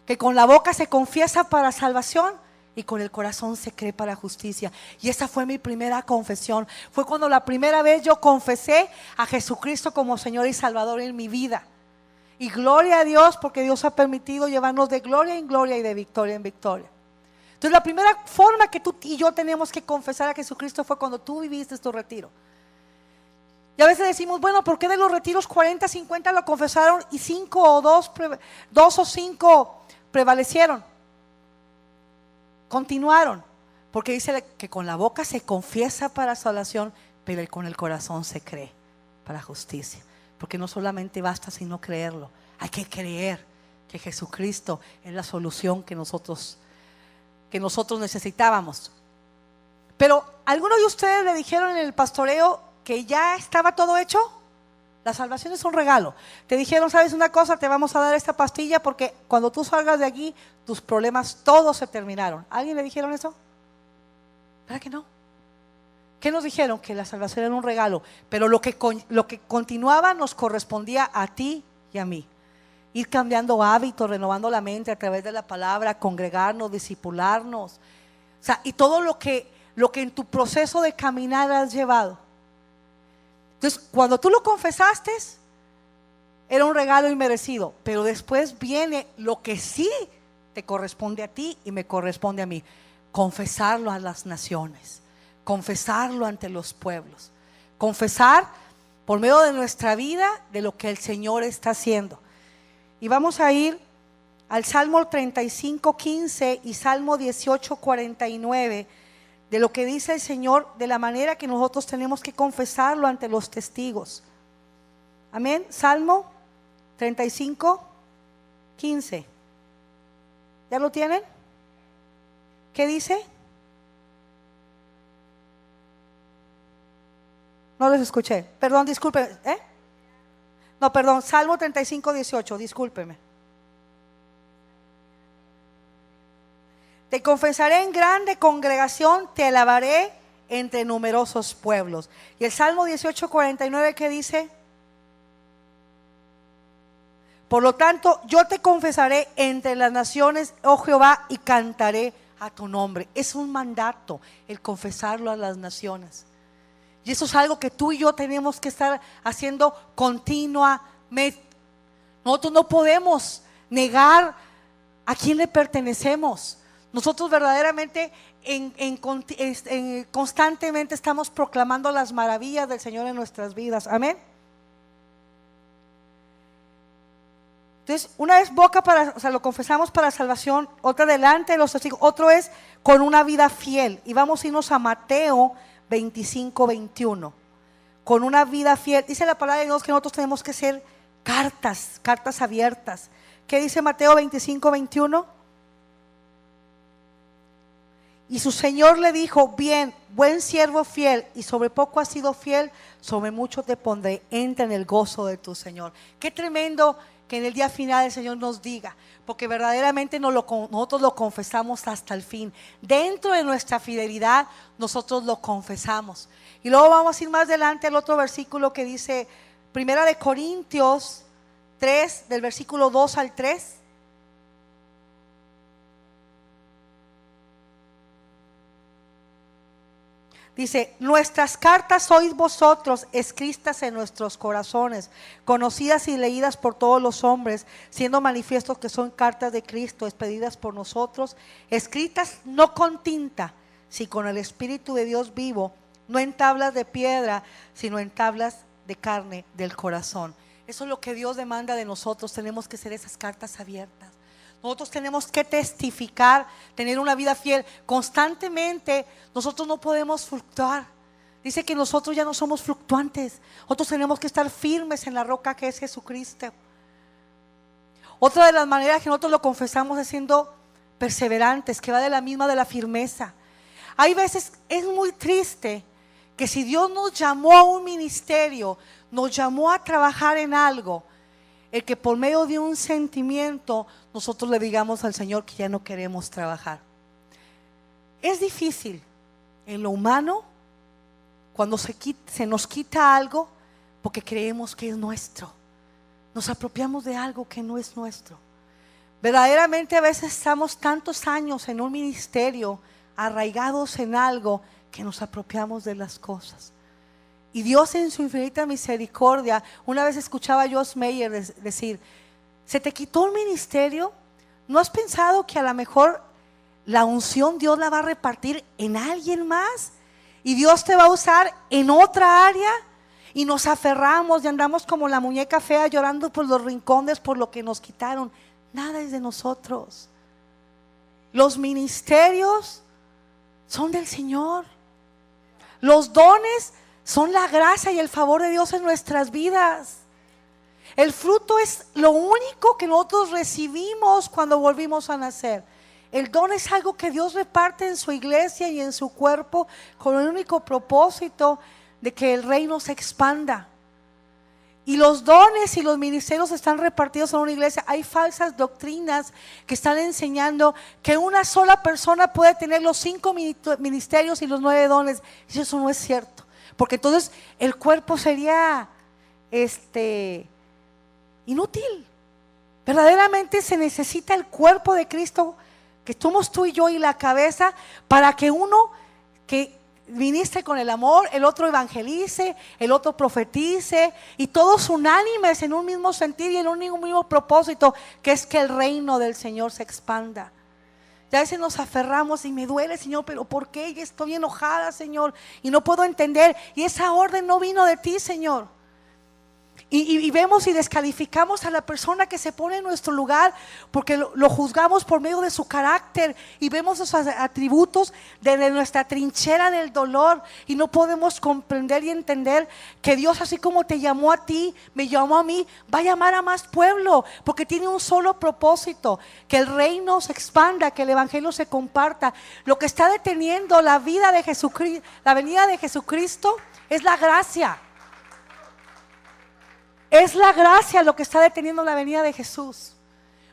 que con la boca se confiesa para salvación y con el corazón se cree para justicia. Y esa fue mi primera confesión. Fue cuando la primera vez yo confesé a Jesucristo como Señor y Salvador en mi vida. Y gloria a Dios, porque Dios ha permitido llevarnos de gloria en gloria y de victoria en victoria. Entonces la primera forma que tú y yo tenemos que confesar a Jesucristo fue cuando tú viviste tu retiro. Y a veces decimos, bueno, ¿por qué de los retiros 40, 50 lo confesaron y 5 o 2 o 5 prevalecieron? Continuaron, porque dice que con la boca se confiesa para salvación, pero con el corazón se cree para justicia. Porque no solamente basta sino creerlo, hay que creer que Jesucristo es la solución que nosotros necesitábamos. Pero ¿alguno de ustedes le dijeron en el pastoreo que ya estaba todo hecho? La salvación es un regalo. Te dijeron, ¿sabes una cosa? Te vamos a dar esta pastilla porque cuando tú salgas de aquí, tus problemas todos se terminaron. ¿Alguien le dijeron eso? ¿Verdad que no? ¿Qué nos dijeron? Que la salvación era un regalo, pero lo que continuaba nos correspondía a ti y a mí. Ir cambiando hábitos, renovando la mente a través de la palabra, congregarnos, discipularnos. O sea, y todo lo que en tu proceso de caminar has llevado. Entonces, cuando tú lo confesaste, era un regalo inmerecido. Pero después viene lo que sí te corresponde a ti y me corresponde a mí. Confesarlo a las naciones. Confesarlo ante los pueblos. Confesar por medio de nuestra vida de lo que el Señor está haciendo. Y vamos a ir al Salmo 35:15 y Salmo 18:49, de lo que dice el Señor, de la manera que nosotros tenemos que confesarlo ante los testigos. Amén. Salmo 35:15. ¿Ya lo tienen? ¿Qué dice? No les escuché. Perdón, disculpe. No, perdón. Salmo 35:18. Discúlpeme. Te confesaré en grande congregación, te alabaré entre numerosos pueblos. Y el Salmo 18:49, ¿qué dice? Por lo tanto, yo te confesaré entre las naciones, oh Jehová, y cantaré a tu nombre. Es un mandato el confesarlo a las naciones. Y eso es algo que tú y yo tenemos que estar haciendo continuamente. Nosotros no podemos negar a quién le pertenecemos. Nosotros verdaderamente constantemente estamos proclamando las maravillas del Señor en nuestras vidas. Amén. Entonces, una es boca para, o sea, lo confesamos para salvación, otra delante de los testigos, otro es con una vida fiel. Y vamos a irnos a Mateo 25:21. Con una vida fiel. Dice la palabra de Dios que nosotros tenemos que ser cartas abiertas. ¿Qué dice Mateo 25:21? Y su Señor le dijo: bien, buen siervo fiel, y sobre poco has sido fiel, sobre mucho te pondré, entra en el gozo de tu Señor. Qué tremendo que en el día final el Señor nos diga, porque verdaderamente nosotros lo confesamos hasta el fin. Dentro de nuestra fidelidad nosotros lo confesamos. Y luego vamos a ir más adelante al otro versículo que dice 1 Corintios 3, del versículo 2 al 3. Dice: nuestras cartas sois vosotros, escritas en nuestros corazones, conocidas y leídas por todos los hombres, siendo manifiestos que son cartas de Cristo, expedidas por nosotros, escritas no con tinta, sino con el Espíritu de Dios vivo, no en tablas de piedra, sino en tablas de carne del corazón. Eso es lo que Dios demanda de nosotros. Tenemos que ser esas cartas abiertas. Nosotros tenemos que testificar, tener una vida fiel. Constantemente nosotros no podemos fluctuar. Dice que nosotros ya no somos fluctuantes. Nosotros tenemos que estar firmes en la roca que es Jesucristo. Otra de las maneras que nosotros lo confesamos es siendo perseverantes, que va de la misma de la firmeza. Hay veces, es muy triste que si Dios nos llamó a un ministerio, nos llamó a trabajar en algo, el que por medio de un sentimiento nosotros le digamos al Señor que ya no queremos trabajar. Es difícil en lo humano cuando se nos quita algo porque creemos que es nuestro. Nos apropiamos de algo que no es nuestro. Verdaderamente a veces estamos tantos años en un ministerio, arraigados en algo, que nos apropiamos de las cosas. Y Dios en su infinita misericordia, una vez escuchaba a Josh Meyer decir: ¿se te quitó el ministerio? ¿No has pensado que a lo mejor la unción Dios la va a repartir en alguien más? Y Dios te va a usar en otra área. Y nos aferramos y andamos como la muñeca fea llorando por los rincones por lo que nos quitaron. Nada es de nosotros. Los ministerios son del Señor. Los dones son la gracia y el favor de Dios en nuestras vidas. El fruto es lo único que nosotros recibimos cuando volvimos a nacer. El don es algo que Dios reparte en su iglesia y en su cuerpo con el único propósito de que el reino se expanda. Y los dones y los ministerios están repartidos en una iglesia. Hay falsas doctrinas que están enseñando que una sola persona puede tener los 5 ministerios y los 9 dones. Y eso no es cierto. Porque entonces el cuerpo sería inútil. Verdaderamente se necesita el cuerpo de Cristo, que somos tú y yo, y la cabeza, para que uno que ministre con el amor, el otro evangelice, el otro profetice, y todos unánimes en un mismo sentir y en un mismo propósito, que es que el reino del Señor se expanda. Y a veces nos aferramos y me duele, Señor, pero ¿por qué? Y estoy enojada, Señor, y no puedo entender. Y esa orden no vino de ti, Señor. Y vemos y descalificamos a la persona que se pone en nuestro lugar porque lo juzgamos por medio de su carácter y vemos sus atributos desde nuestra trinchera del dolor y no podemos comprender y entender que Dios, así como te llamó a ti, me llamó a mí, va a llamar a más pueblo porque tiene un solo propósito: que el reino se expanda, que el evangelio se comparta. Lo que está deteniendo la vida de Jesucristo, la venida de Jesucristo, es la gracia. Es la gracia lo que está deteniendo la venida de Jesús.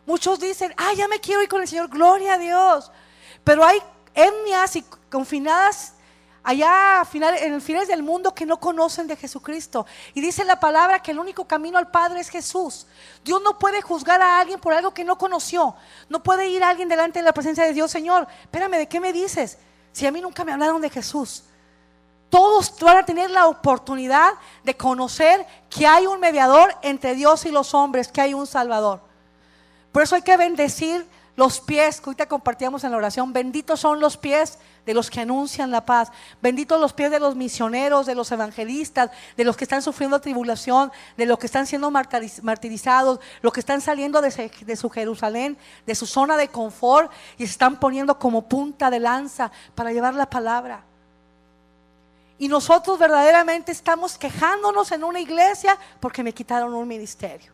Muchos dicen: ya me quiero ir con el Señor, gloria a Dios. Pero hay etnias y confinadas allá en el fines del mundo que no conocen de Jesucristo. Y dice la palabra que el único camino al Padre es Jesús. Dios no puede juzgar a alguien por algo que no conoció. No puede ir a alguien delante de la presencia de Dios: Señor, espérame, ¿de qué me dices? Si a mí nunca me hablaron de Jesús. Todos van a tener la oportunidad de conocer que hay un mediador entre Dios y los hombres, que hay un Salvador. Por eso hay que bendecir los pies, que ahorita compartíamos en la oración. Benditos son los pies de los que anuncian la paz. Benditos los pies de los misioneros, de los evangelistas, de los que están sufriendo tribulación, de los que están siendo martirizados, los que están saliendo de su Jerusalén, de su zona de confort, y se están poniendo como punta de lanza para llevar la palabra. Y nosotros verdaderamente estamos quejándonos en una iglesia porque me quitaron un ministerio,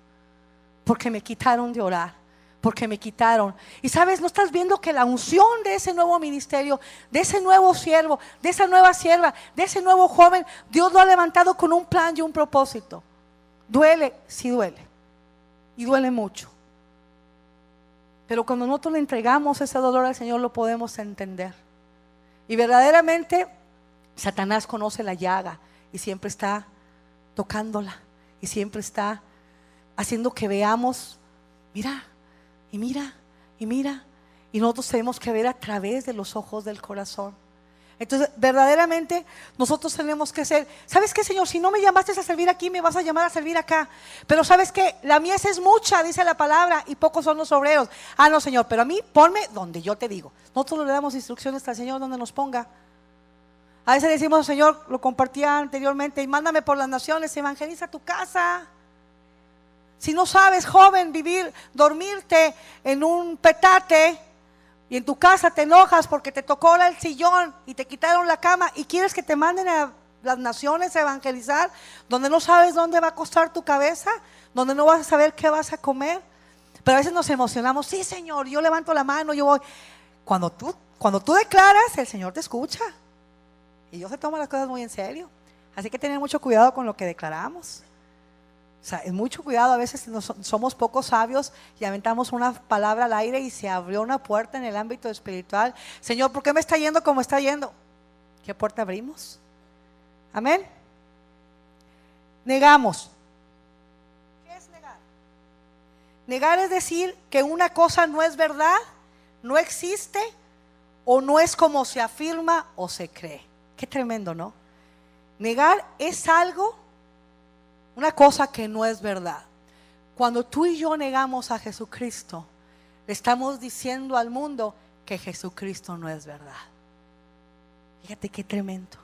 porque me quitaron de orar, porque me quitaron. Y sabes, no estás viendo que la unción de ese nuevo ministerio, de ese nuevo siervo, de esa nueva sierva, de ese nuevo joven, Dios lo ha levantado con un plan y un propósito. Duele, sí duele, y duele mucho. Pero cuando nosotros le entregamos ese dolor al Señor, lo podemos entender. Y verdaderamente Satanás conoce la llaga y siempre está tocándola y siempre está haciendo que veamos: mira, y mira, y mira. Y nosotros tenemos que ver a través de los ojos del corazón. Entonces verdaderamente nosotros tenemos que ser: ¿sabes qué, Señor? Si no me llamaste a servir aquí, me vas a llamar a servir acá. Pero ¿sabes qué? La mies es mucha, dice la palabra, y pocos son los obreros. No, Señor, pero a mí ponme donde yo te digo. Nosotros le damos instrucciones al Señor donde nos ponga. A veces decimos: Señor, lo compartía anteriormente, y mándame por las naciones, evangeliza tu casa. Si no sabes, joven, dormirte en un petate, y en tu casa te enojas porque te tocó el sillón y te quitaron la cama, y quieres que te manden a las naciones a evangelizar, donde no sabes dónde va a costar tu cabeza, donde no vas a saber qué vas a comer. Pero a veces nos emocionamos: sí, Señor, yo levanto la mano, yo voy. Cuando tú declaras, el Señor te escucha. Y Dios se toma las cosas muy en serio. Así que tener mucho cuidado con lo que declaramos. O sea, es mucho cuidado. A veces somos poco sabios y aventamos una palabra al aire y se abrió una puerta en el ámbito espiritual. Señor, ¿por qué me está yendo como está yendo? ¿Qué puerta abrimos? Amén. Negamos. ¿Qué es negar? Negar es decir que una cosa no es verdad, no existe, o no es como se afirma o se cree. Qué tremendo, ¿no? Negar es algo, una cosa que no es verdad. Cuando tú y yo negamos a Jesucristo, le estamos diciendo al mundo que Jesucristo no es verdad. Fíjate qué tremendo.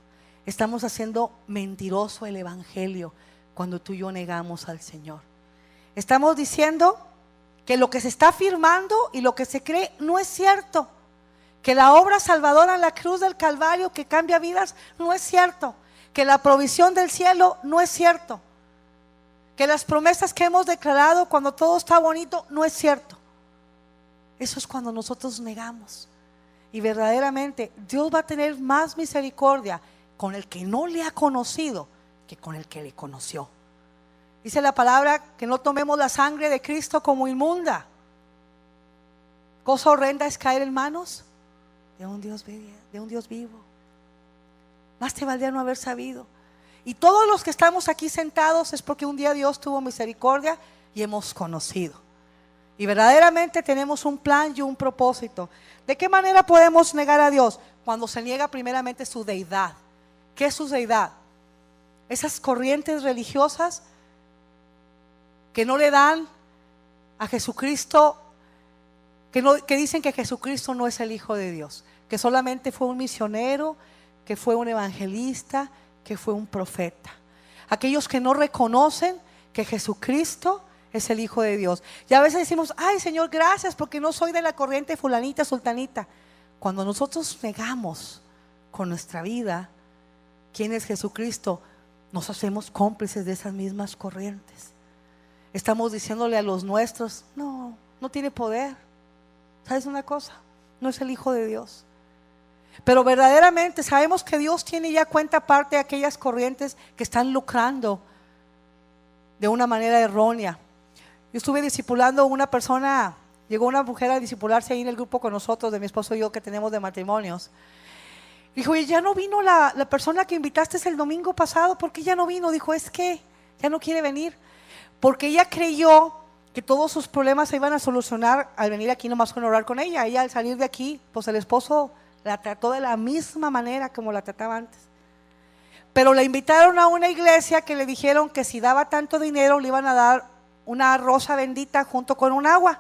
Estamos haciendo mentiroso el evangelio cuando tú y yo negamos al Señor. Estamos diciendo que lo que se está afirmando y lo que se cree no es cierto. Que la obra salvadora en la cruz del Calvario que cambia vidas no es cierto. Que la provisión del cielo no es cierto. Que las promesas que hemos declarado cuando todo está bonito no es cierto. Eso es cuando nosotros negamos. Y verdaderamente Dios va a tener más misericordia con el que no le ha conocido que con el que le conoció. Dice la palabra que no tomemos la sangre de Cristo como inmunda. Cosa horrenda es caer en manos de un Dios vivo. Más te valdría no haber sabido. Y todos los que estamos aquí sentados es porque un día Dios tuvo misericordia y hemos conocido. Y verdaderamente tenemos un plan y un propósito. ¿De qué manera podemos negar a Dios? Cuando se niega primeramente su deidad. ¿Qué es su deidad? Esas corrientes religiosas que no le dan a Jesucristo, que dicen que Jesucristo no es el Hijo de Dios, que solamente fue un misionero, que fue un evangelista, que fue un profeta. Aquellos que no reconocen que Jesucristo es el Hijo de Dios. Y a veces decimos, ay Señor, gracias porque no soy de la corriente fulanita, sultanita. Cuando nosotros negamos con nuestra vida quién es Jesucristo, nos hacemos cómplices de esas mismas corrientes. Estamos diciéndole a los nuestros, no tiene poder. ¿Sabes una cosa? No es el Hijo de Dios. Pero verdaderamente sabemos que Dios tiene ya cuenta aparte de aquellas corrientes que están lucrando de una manera errónea. Yo estuve discipulando a una persona, llegó una mujer a discipularse ahí en el grupo con nosotros, de mi esposo y yo, que tenemos de matrimonios. Dijo, oye, ya no vino la persona que invitaste el domingo pasado. ¿Por qué ya no vino? Dijo, es que ya no quiere venir. Porque ella creyó que todos sus problemas se iban a solucionar al venir aquí nomás con orar con ella. Ella al salir de aquí, pues el esposo la trató de la misma manera como la trataba antes. Pero la invitaron a una iglesia que le dijeron que si daba tanto dinero le iban a dar una rosa bendita junto con un agua.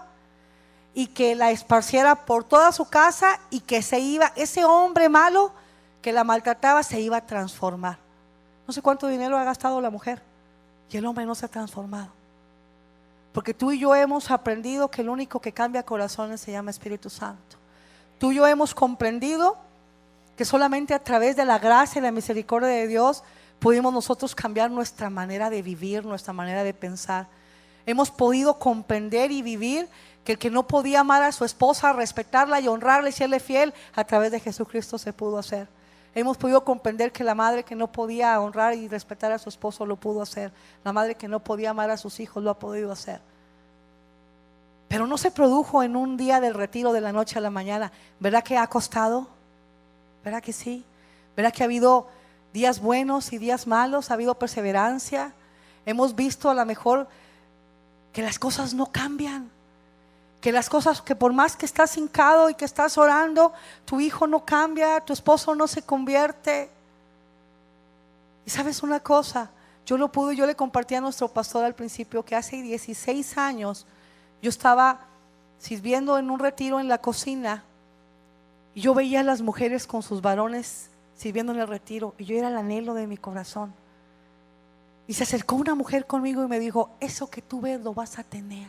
Y que la esparciera por toda su casa y que ese hombre malo que la maltrataba se iba a transformar. No sé cuánto dinero ha gastado la mujer y el hombre no se ha transformado. Porque tú y yo hemos aprendido que el único que cambia corazones se llama Espíritu Santo. Tú y yo hemos comprendido que solamente a través de la gracia y la misericordia de Dios pudimos nosotros cambiar nuestra manera de vivir, nuestra manera de pensar. Hemos podido comprender y vivir que el que no podía amar a su esposa, respetarla y honrarla y serle fiel, a través de Jesucristo se pudo hacer. Hemos podido comprender que la madre que no podía honrar y respetar a su esposo lo pudo hacer. La madre que no podía amar a sus hijos lo ha podido hacer. Pero no se produjo en un día del retiro de la noche a la mañana. ¿Verdad que ha costado? ¿Verdad que sí? ¿Verdad que ha habido días buenos y días malos? ¿Ha habido perseverancia? Hemos visto a lo mejor que las cosas no cambian. Que las cosas, que por más que estás hincado y que estás orando, tu hijo no cambia, tu esposo no se convierte. Y sabes una cosa, yo le compartí a nuestro pastor al principio que hace 16 años yo estaba sirviendo en un retiro en la cocina y yo veía a las mujeres con sus varones sirviendo en el retiro y yo era el anhelo de mi corazón. Y se acercó una mujer conmigo y me dijo, eso que tú ves lo vas a tener.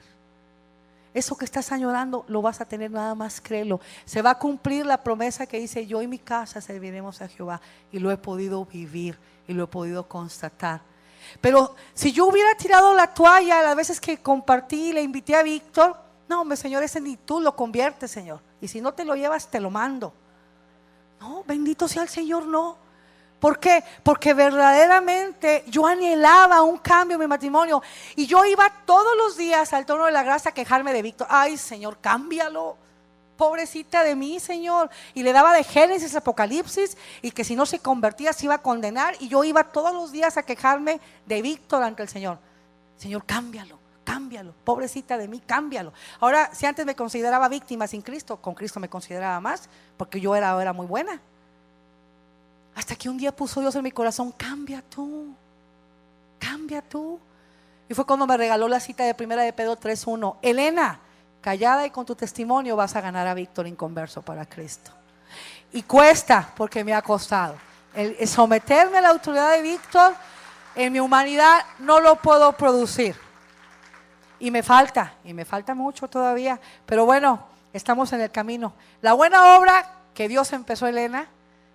Eso que estás añorando lo vas a tener, nada más créelo. Se va a cumplir la promesa que dice, yo y mi casa serviremos a Jehová. Y lo he podido vivir y lo he podido constatar. Pero si yo hubiera tirado la toalla las veces que compartí y le invité a Víctor, no hombre Señor, ese ni tú lo conviertes Señor. Y si no te lo llevas te lo mando. No, bendito sea el Señor, no. ¿Por qué? Porque verdaderamente yo anhelaba un cambio en mi matrimonio y yo iba todos los días al trono de la gracia a quejarme de Víctor. Ay Señor, cámbialo, pobrecita de mí Señor. Y le daba de Génesis, Apocalipsis y que si no se convertía se iba a condenar. Y yo iba todos los días a quejarme de Víctor ante el Señor. Señor, cámbialo, pobrecita de mí, cámbialo. Ahora, si antes me consideraba víctima sin Cristo, con Cristo me consideraba más porque yo era muy buena. Hasta que un día puso Dios en mi corazón, cambia tú. Y fue cuando me regaló la cita de 1 de Pedro 3:1. Elena, callada y con tu testimonio vas a ganar a Víctor inconverso para Cristo. Y cuesta, porque me ha costado. El someterme a la autoridad de Víctor, en mi humanidad no lo puedo producir. Y me falta mucho todavía. Pero bueno, estamos en el camino. La buena obra que Dios empezó, Elena,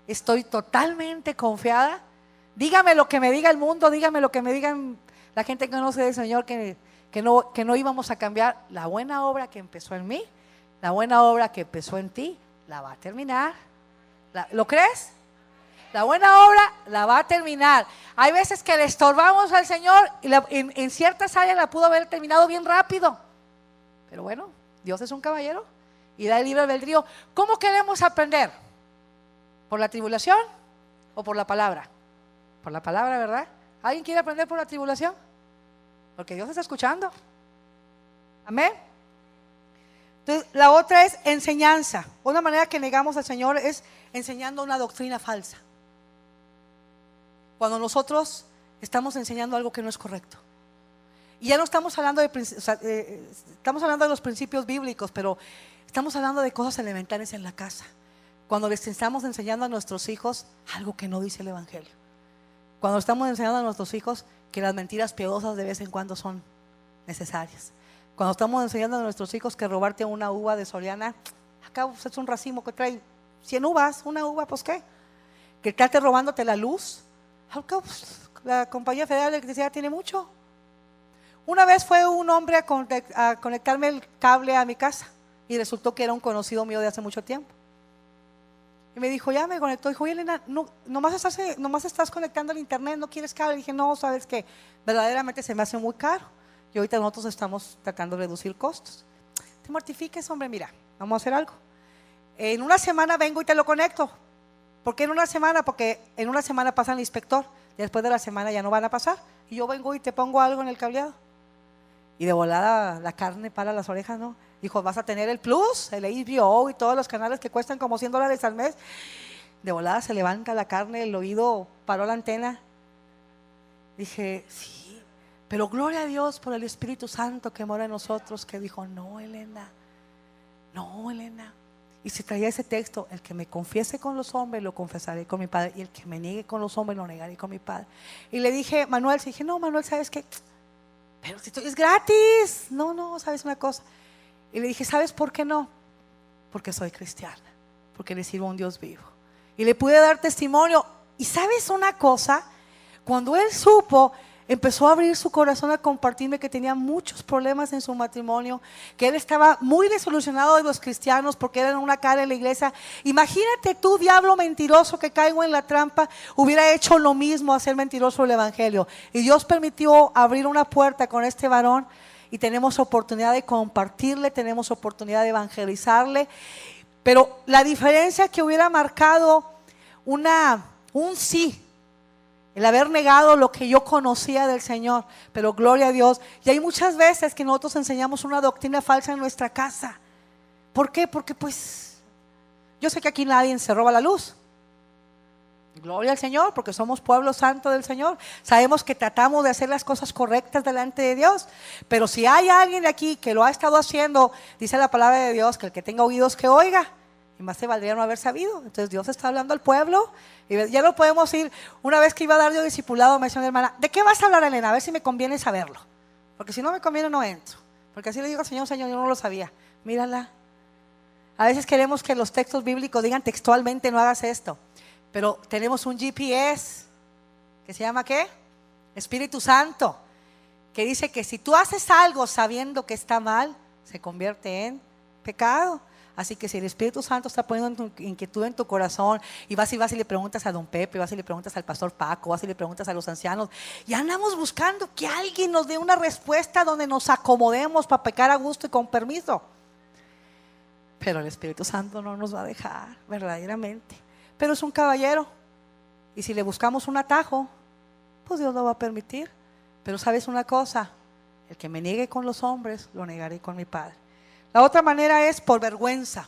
estoy totalmente confiada. Dígame lo que me diga el mundo, dígame lo que me digan la gente que conoce del Señor, que no íbamos a cambiar. La buena obra que empezó en mí, la buena obra que empezó en ti, la va a terminar. ¿Lo crees? La buena obra la va a terminar. Hay veces que le estorbamos al Señor y en ciertas áreas la pudo haber terminado bien rápido. Pero bueno, Dios es un caballero y da el libre albedrío. ¿Cómo queremos aprender? ¿Por la tribulación o por la palabra? Por la palabra, ¿verdad? ¿Alguien quiere aprender por la tribulación? Porque Dios está escuchando. Amén. Entonces, la otra es enseñanza. Una manera que negamos al Señor es enseñando una doctrina falsa. Cuando nosotros estamos enseñando algo que no es correcto. Y ya no estamos hablando estamos hablando de los principios bíblicos, pero estamos hablando de cosas elementales en la casa. Cuando les estamos enseñando a nuestros hijos algo que no dice el Evangelio. Cuando estamos enseñando a nuestros hijos que las mentiras piadosas de vez en cuando son necesarias. Cuando estamos enseñando a nuestros hijos que robarte una uva de Soriana, acá es un racimo que trae 100 uvas, una uva, pues qué. Que esté robándote la luz, acá, pues, la Compañía Federal de Electricidad tiene mucho. Una vez fue un hombre a conectarme el cable a mi casa y resultó que era un conocido mío de hace mucho tiempo. Y me dijo, ya me conectó. Dijo, oye Elena, no, nomás estás conectando al internet, no quieres cable. Y dije, no, sabes que verdaderamente se me hace muy caro. Y ahorita nosotros estamos tratando de reducir costos. Te mortifiques, hombre, mira, vamos a hacer algo. En una semana vengo y te lo conecto. ¿Por qué en una semana? Porque en una semana pasa el inspector. Después de la semana ya no van a pasar. Y yo vengo y te pongo algo en el cableado. Y de volada la carne para las orejas, ¿no? Dijo, vas a tener el Plus, el HBO y todos los canales que cuestan como $100 al mes. De volada se levanta la carne, el oído paró la antena. Dije, sí, pero gloria a Dios por el Espíritu Santo que mora en nosotros, que dijo, no, Elena. Y si traía ese texto, el que me confiese con los hombres, lo confesaré con mi Padre, y el que me niegue con los hombres, lo negaré con mi Padre. Y le dije, Manuel, ¿sabes qué? Pero si esto es gratis. No, ¿sabes una cosa? Y le dije, ¿sabes por qué no? Porque soy cristiana, porque le sirvo a un Dios vivo. Y le pude dar testimonio. Y ¿sabes una cosa? Cuando él supo, empezó a abrir su corazón a compartirme que tenía muchos problemas en su matrimonio, que él estaba muy desilusionado de los cristianos porque eran una cara en la iglesia. Imagínate tú, diablo mentiroso, que caigo en la trampa, hubiera hecho lo mismo, hacer mentiroso el evangelio. Y Dios permitió abrir una puerta con este varón y tenemos oportunidad de compartirle, tenemos oportunidad de evangelizarle. Pero la diferencia que hubiera marcado un sí, el haber negado lo que yo conocía del Señor, pero gloria a Dios. Y hay muchas veces que nosotros enseñamos una doctrina falsa en nuestra casa. ¿Por qué? Porque pues yo sé que aquí nadie se roba la luz. Gloria al Señor, porque somos pueblo santo del Señor. Sabemos que tratamos de hacer las cosas correctas delante de Dios. Pero si hay alguien aquí que lo ha estado haciendo, dice la palabra de Dios, que el que tenga oídos que oiga. Y más te valdría no haber sabido. Entonces Dios está hablando al pueblo. Y ya no podemos ir. Una vez que iba a dar yo discipulado, me decía mi hermana, ¿de qué vas a hablar, Elena? A ver si me conviene saberlo. Porque si no me conviene, no entro. Porque así le digo al Señor, yo no lo sabía. Mírala. A veces queremos que los textos bíblicos digan textualmente, no hagas esto. Pero tenemos un GPS, que se llama ¿qué? Espíritu Santo, que dice que si tú haces algo sabiendo que está mal, se convierte en pecado. Así que si el Espíritu Santo está poniendo inquietud en tu corazón y vas y le preguntas a don Pepe, vas y le preguntas al pastor Paco, vas y le preguntas a los ancianos, y andamos buscando que alguien nos dé una respuesta donde nos acomodemos para pecar a gusto y con permiso. Pero el Espíritu Santo no nos va a dejar, verdaderamente. Pero es un caballero, y si le buscamos un atajo, pues Dios lo va a permitir. Pero ¿sabes una cosa? El que me niegue con los hombres, lo negaré con mi Padre. La otra manera es por vergüenza.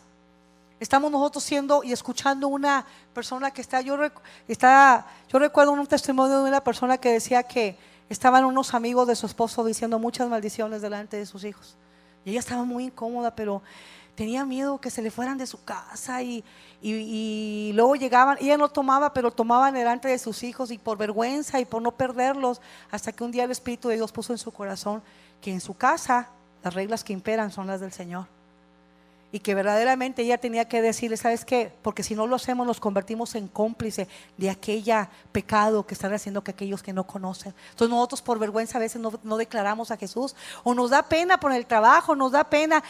Estamos nosotros siendo y escuchando una persona que yo recuerdo un testimonio de una persona que decía que estaban unos amigos de su esposo diciendo muchas maldiciones delante de sus hijos. Y ella estaba muy incómoda, pero tenía miedo que se le fueran de su casa y luego llegaban, ella no tomaba, pero tomaban delante de sus hijos, y por vergüenza y por no perderlos, hasta que un día el Espíritu de Dios puso en su corazón que en su casa las reglas que imperan son las del Señor. Y que verdaderamente ella tenía que decirle, ¿sabes qué? Porque si no lo hacemos, nos convertimos en cómplice de aquella pecado que están haciendo que aquellos que no conocen. Entonces nosotros por vergüenza a veces no declaramos a Jesús, o nos da pena por el trabajo, nos da pena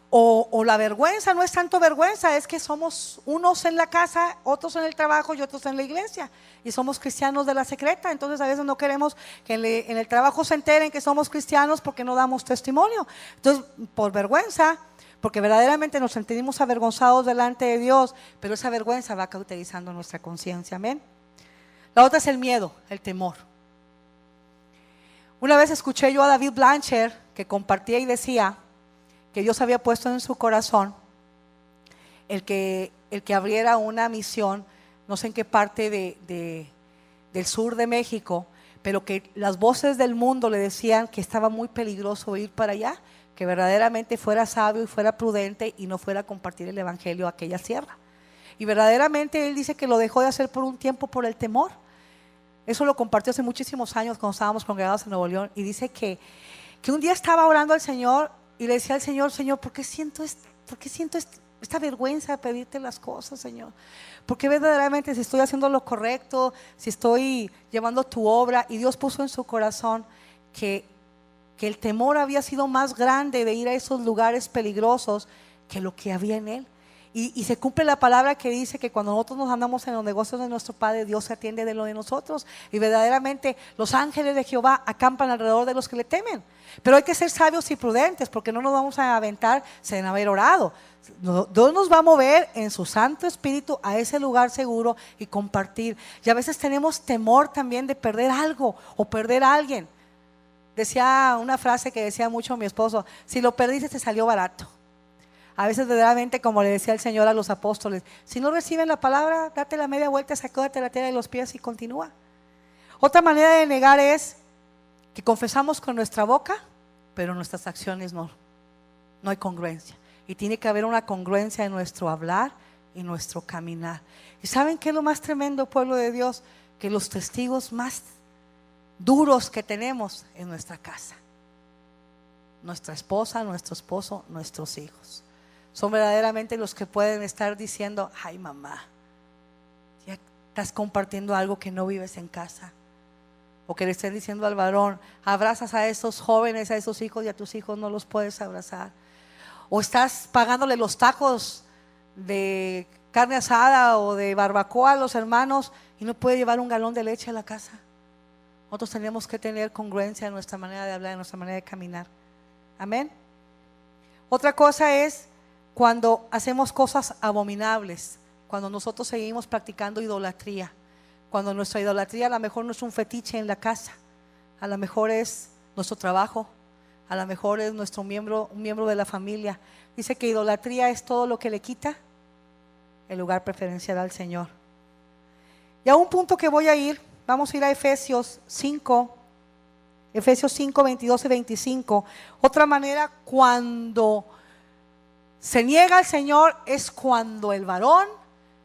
o la vergüenza no es tanto vergüenza, es que somos unos en la casa, otros en el trabajo y otros en la iglesia, y somos cristianos de la secreta. Entonces a veces no queremos que en el trabajo se enteren que somos cristianos porque no damos testimonio. Entonces por vergüenza, porque verdaderamente nos sentimos avergonzados delante de Dios, pero esa vergüenza va cauterizando nuestra conciencia. Amén. La otra es el miedo, el temor. Una vez escuché yo a David Blancher que compartía y decía que Dios había puesto en su corazón el que abriera una misión, no sé en qué parte del sur de México, pero que las voces del mundo le decían que estaba muy peligroso ir para allá, que verdaderamente fuera sabio y fuera prudente y no fuera a compartir el evangelio a aquella sierra. Y verdaderamente él dice que lo dejó de hacer por un tiempo por el temor. Eso lo compartió hace muchísimos años cuando estábamos congregados en Nuevo León. Y dice que un día estaba orando al Señor y le decía al Señor: Señor, ¿por qué siento esta vergüenza de pedirte las cosas, Señor? Porque verdaderamente si estoy haciendo lo correcto, si estoy llevando tu obra. Y Dios puso en su corazón que el temor había sido más grande de ir a esos lugares peligrosos que lo que había en él. Y se cumple la palabra que dice que cuando nosotros nos andamos en los negocios de nuestro Padre, Dios se atiende de lo de nosotros. Y verdaderamente los ángeles de Jehová acampan alrededor de los que le temen. Pero hay que ser sabios y prudentes, porque no nos vamos a aventar sin haber orado. Dios nos va a mover en su Santo Espíritu a ese lugar seguro y compartir. Y a veces tenemos temor también de perder algo o perder a alguien. Decía una frase que decía mucho mi esposo: si lo perdiste te salió barato. A veces verdaderamente, como le decía el Señor a los apóstoles, si no reciben la palabra, date la media vuelta, sacúdate la tela de los pies y continúa. Otra manera de negar es que confesamos con nuestra boca, pero nuestras acciones no hay congruencia. Y tiene que haber una congruencia en nuestro hablar y nuestro caminar. ¿Y saben qué es lo más tremendo, pueblo de Dios? Que los testigos más duros que tenemos en nuestra casa, nuestra esposa, nuestro esposo, nuestros hijos, son verdaderamente los que pueden estar diciendo: ay, mamá, ya estás compartiendo algo que no vives en casa. O que le estén diciendo al varón: abrazas a esos jóvenes, a esos hijos, y a tus hijos no los puedes abrazar. O estás pagándole los tacos de carne asada o de barbacoa a los hermanos y no puede llevar un galón de leche a la casa. Nosotros tenemos que tener congruencia en nuestra manera de hablar, en nuestra manera de caminar. Amén. Otra cosa es cuando hacemos cosas abominables, cuando nosotros seguimos practicando idolatría. Cuando nuestra idolatría a lo mejor no es un fetiche en la casa, a lo mejor es nuestro trabajo, a lo mejor es un miembro de la familia. Dice que idolatría es todo lo que le quita el lugar preferencial al Señor. Y a un punto que voy a ir, vamos a ir a Efesios 5, 22 y 25. Otra manera cuando se niega al Señor es cuando el varón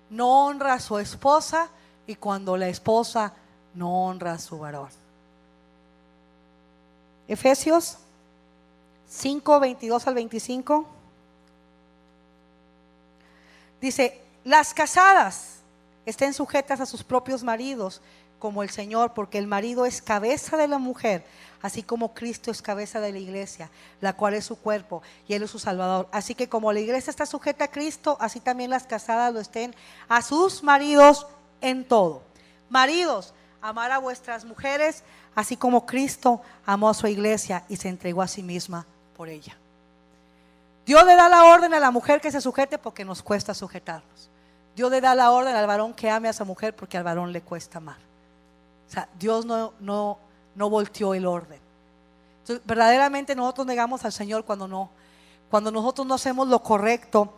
no honra a su esposa y cuando la esposa no honra a su varón. Efesios 5, 22 al 25. Dice: las casadas estén sujetas a sus propios maridos como el Señor, porque el marido es cabeza de la mujer, así como Cristo es cabeza de la iglesia, la cual es su cuerpo y Él es su Salvador. Así que como la iglesia está sujeta a Cristo, así también las casadas lo estén a sus maridos en todo. Maridos, amar a vuestras mujeres, así como Cristo amó a su iglesia y se entregó a sí misma por ella. Dios le da la orden a la mujer que se sujete porque nos cuesta sujetarnos. Dios le da la orden al varón que ame a esa mujer porque al varón le cuesta amar. O sea, Dios no volteó el orden. Entonces, verdaderamente nosotros negamos al Señor cuando nosotros no hacemos lo correcto.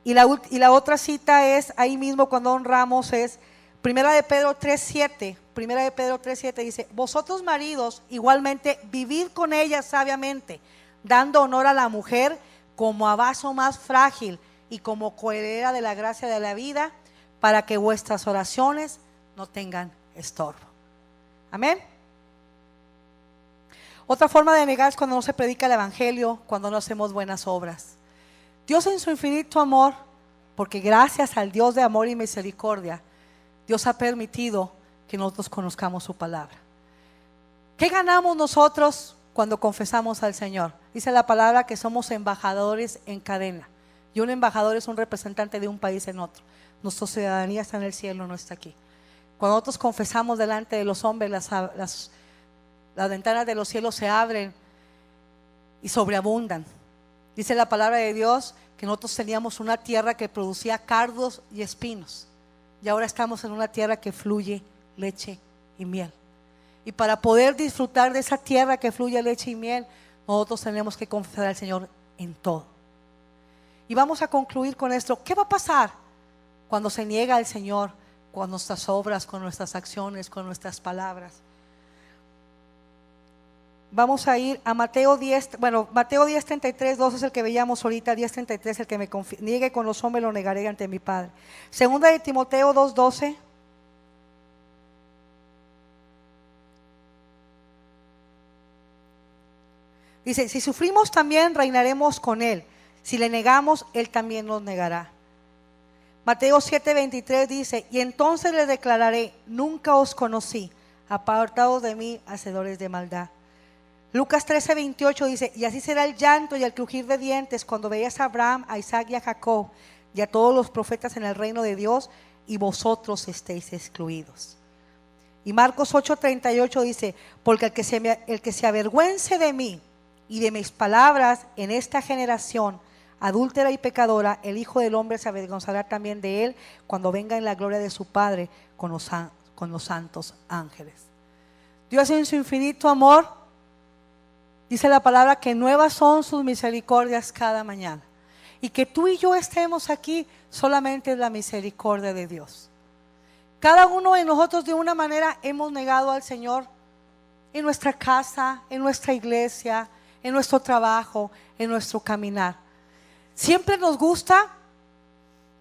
Y la otra cita es ahí mismo cuando honramos, es Primera de Pedro 3:7. Primera de Pedro 3:7 dice: vosotros maridos igualmente vivid con ella sabiamente, dando honor a la mujer como a vaso más frágil y como coheredera de la gracia de la vida, para que vuestras oraciones no tengan estorbo. Amén. Otra forma de negar es cuando no se predica el evangelio, cuando no hacemos buenas obras. Dios en su infinito amor, porque gracias al Dios de amor y misericordia, Dios ha permitido que nosotros conozcamos su palabra. ¿Qué ganamos nosotros cuando confesamos al Señor? Dice la palabra que somos embajadores en cadena. Y un embajador es un representante de un país en otro. Nuestra ciudadanía está en el cielo, no está aquí. Cuando nosotros confesamos delante de los hombres, las ventanas de los cielos se abren y sobreabundan. Dice la palabra de Dios que nosotros teníamos una tierra que producía cardos y espinos. Y ahora estamos en una tierra que fluye leche y miel. Y para poder disfrutar de esa tierra que fluye leche y miel, nosotros tenemos que confesar al Señor en todo. Y vamos a concluir con esto. ¿Qué va a pasar cuando se niega al Señor? Con nuestras obras, con nuestras acciones, con nuestras palabras. Vamos a ir a Mateo 10, Mateo 10:33, 2 es el que veíamos ahorita, 10:33, el que me niegue con los hombres lo negaré ante mi Padre. Segunda de Timoteo 2:12. Dice, si sufrimos también reinaremos con Él. Si le negamos, Él también nos negará. Mateo 7:23 dice, y entonces les declararé, nunca os conocí, apartados de mí, hacedores de maldad. Lucas 13:28 dice, y así será el llanto y el crujir de dientes cuando veáis a Abraham, a Isaac y a Jacob y a todos los profetas en el reino de Dios, y vosotros estéis excluidos. Y Marcos 8:38 dice, porque el que se avergüence de mí y de mis palabras en esta generación adúltera y pecadora, el Hijo del Hombre se avergonzará también de él cuando venga en la gloria de su Padre con los santos ángeles. Dios en su infinito amor, dice la palabra que nuevas son sus misericordias cada mañana. Y que tú y yo estemos aquí solamente es la misericordia de Dios. Cada uno de nosotros de una manera hemos negado al Señor en nuestra casa, en nuestra iglesia, en nuestro trabajo, en nuestro caminar. Siempre nos gusta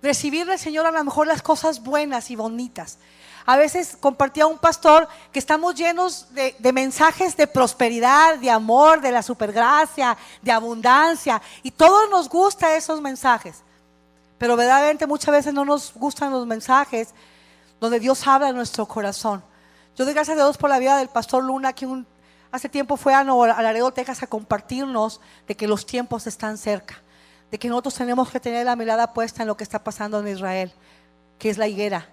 recibir del Señor a lo mejor las cosas buenas y bonitas. A veces compartía un pastor que estamos llenos de mensajes de prosperidad, de amor, de la supergracia, de abundancia, y todos nos gustan esos mensajes. Pero verdaderamente muchas veces no nos gustan los mensajes donde Dios habla en nuestro corazón. Yo doy gracias a Dios por la vida del pastor Luna, que hace tiempo fue a Laredo, Texas, a compartirnos de que los tiempos están cerca, de que nosotros tenemos que tener la mirada puesta en lo que está pasando en Israel, que es la higuera,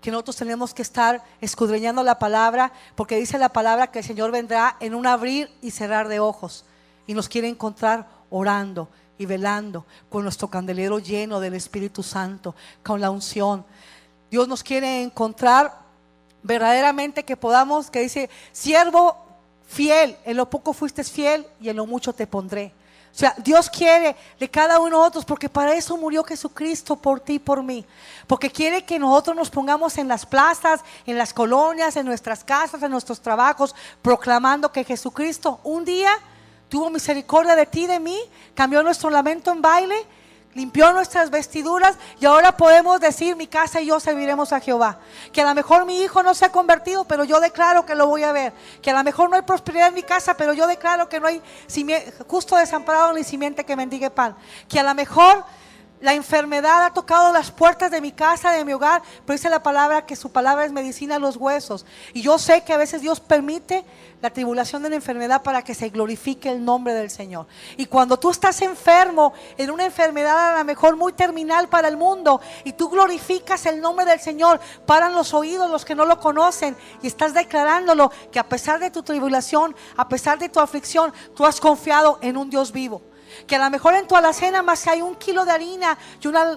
que nosotros tenemos que estar escudriñando la palabra, porque dice la palabra que el Señor vendrá en un abrir y cerrar de ojos, y nos quiere encontrar orando y velando, con nuestro candelero lleno del Espíritu Santo, con la unción. Dios nos quiere encontrar verdaderamente que podamos, que dice, siervo fiel, en lo poco fuiste fiel y en lo mucho te pondré. O sea, Dios quiere de cada uno de nosotros, porque para eso murió Jesucristo, por ti y por mí. Porque quiere que nosotros nos pongamos en las plazas, en las colonias, en nuestras casas, en nuestros trabajos, proclamando que Jesucristo un día tuvo misericordia de ti y de mí, cambió nuestro lamento en baile, limpió nuestras vestiduras, y ahora podemos decir, mi casa y yo serviremos a Jehová. Que a lo mejor mi hijo no se ha convertido, pero yo declaro que lo voy a ver. Que a lo mejor no hay prosperidad en mi casa, pero yo declaro que no hay justo desamparado ni simiente que mendigue pan. Que a lo mejor la enfermedad ha tocado las puertas de mi casa, de mi hogar, pero dice la palabra que su palabra es medicina a los huesos. Y yo sé que a veces Dios permite la tribulación de la enfermedad para que se glorifique el nombre del Señor. Y cuando tú estás enfermo, en una enfermedad a lo mejor muy terminal para el mundo, y tú glorificas el nombre del Señor, paran los oídos los que no lo conocen, y estás declarándolo, que a pesar de tu tribulación, a pesar de tu aflicción, tú has confiado en un Dios vivo. Que a lo mejor en tu alacena más hay 1 kilo de harina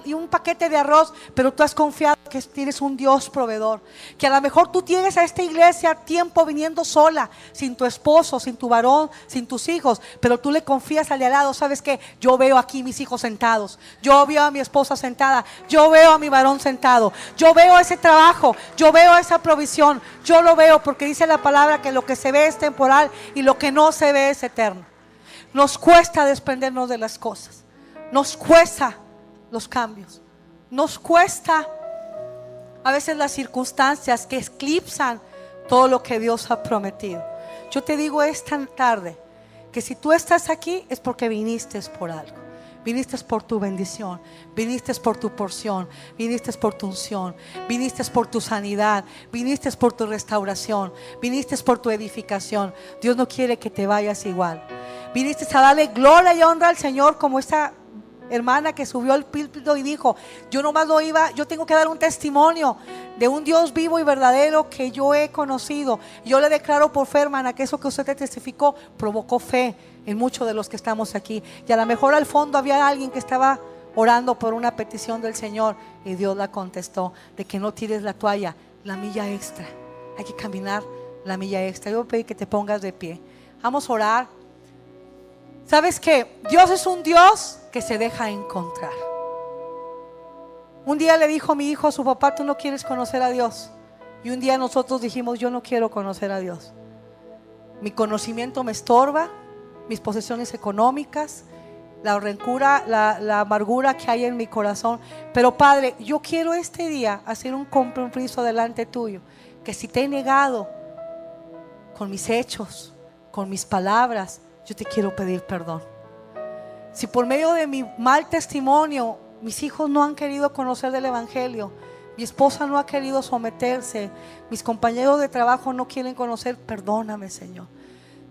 y un paquete de arroz, pero tú has confiado que tienes un Dios proveedor. Que a lo mejor tú tienes a esta iglesia tiempo viniendo sola, sin tu esposo, sin tu varón, sin tus hijos, pero tú le confías al de al lado. ¿Sabes qué? Yo veo aquí mis hijos sentados, yo veo a mi esposa sentada, yo veo a mi varón sentado, yo veo ese trabajo, yo veo esa provisión, yo lo veo, porque dice la palabra que lo que se ve es temporal y lo que no se ve es eterno. Nos cuesta desprendernos de las cosas, nos cuesta los cambios, nos cuesta a veces las circunstancias que eclipsan todo lo que Dios ha prometido. Yo te digo esta tarde que si tú estás aquí es porque viniste por algo. Viniste por tu bendición, viniste por tu porción, viniste por tu unción, viniste por tu sanidad, viniste por tu restauración, viniste por tu edificación. Dios no quiere que te vayas igual. Viniste a darle gloria y honra al Señor, como esta hermana que subió al púlpito y dijo, yo tengo que dar un testimonio de un Dios vivo y verdadero que yo he conocido. Yo le declaro por fe, hermana, que eso que usted te testificó provocó fe en muchos de los que estamos aquí. Y a lo mejor al fondo había alguien que estaba orando por una petición del Señor, y Dios la contestó, de que no tires la toalla, la milla extra. Hay que caminar la milla extra. Yo voy a pedir que te pongas de pie. Vamos a orar. ¿Sabes qué? Dios es un Dios que se deja encontrar. Un día le dijo mi hijo a su papá, tú no quieres conocer a Dios. Y un día nosotros dijimos, yo no quiero conocer a Dios. Mi conocimiento me estorba, mis posesiones económicas, la rencura, la amargura que hay en mi corazón. Pero Padre, yo quiero este día hacer un compromiso delante tuyo, que si te he negado con mis hechos, con mis palabras, yo te quiero pedir perdón. Si por medio de mi mal testimonio mis hijos no han querido conocer del Evangelio, mi esposa no ha querido someterse, mis compañeros de trabajo no quieren conocer, perdóname, Señor.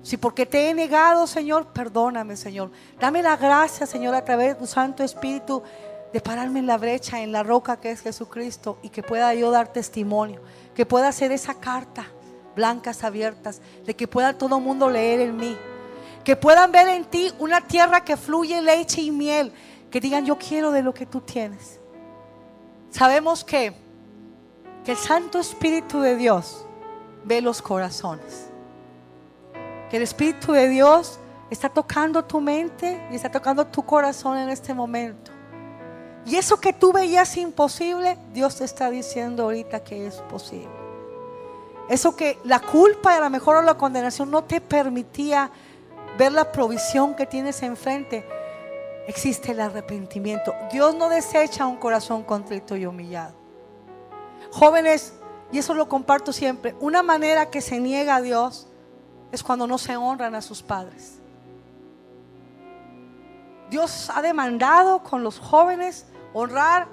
Si porque te he negado, Señor, perdóname, Señor. Dame la gracia, Señor, a través de tu Santo Espíritu, de pararme en la brecha, en la roca que es Jesucristo, y que pueda yo dar testimonio, que pueda hacer esa carta, blancas abiertas, de que pueda todo el mundo leer en mí, que puedan ver en ti una tierra que fluye leche y miel, que digan, yo quiero de lo que tú tienes. Sabemos que el Santo Espíritu de Dios ve los corazones, que el Espíritu de Dios está tocando tu mente y está tocando tu corazón en este momento. Y eso que tú veías imposible, Dios te está diciendo ahorita que es posible. Eso que la culpa, a lo mejor, o la condenación no te permitía ver la provisión que tienes enfrente, existe el arrepentimiento. Dios no desecha un corazón contrito y humillado. Jóvenes, y eso lo comparto siempre, una manera que se niega a Dios es cuando no se honran a sus padres. Dios ha demandado con los jóvenes honrar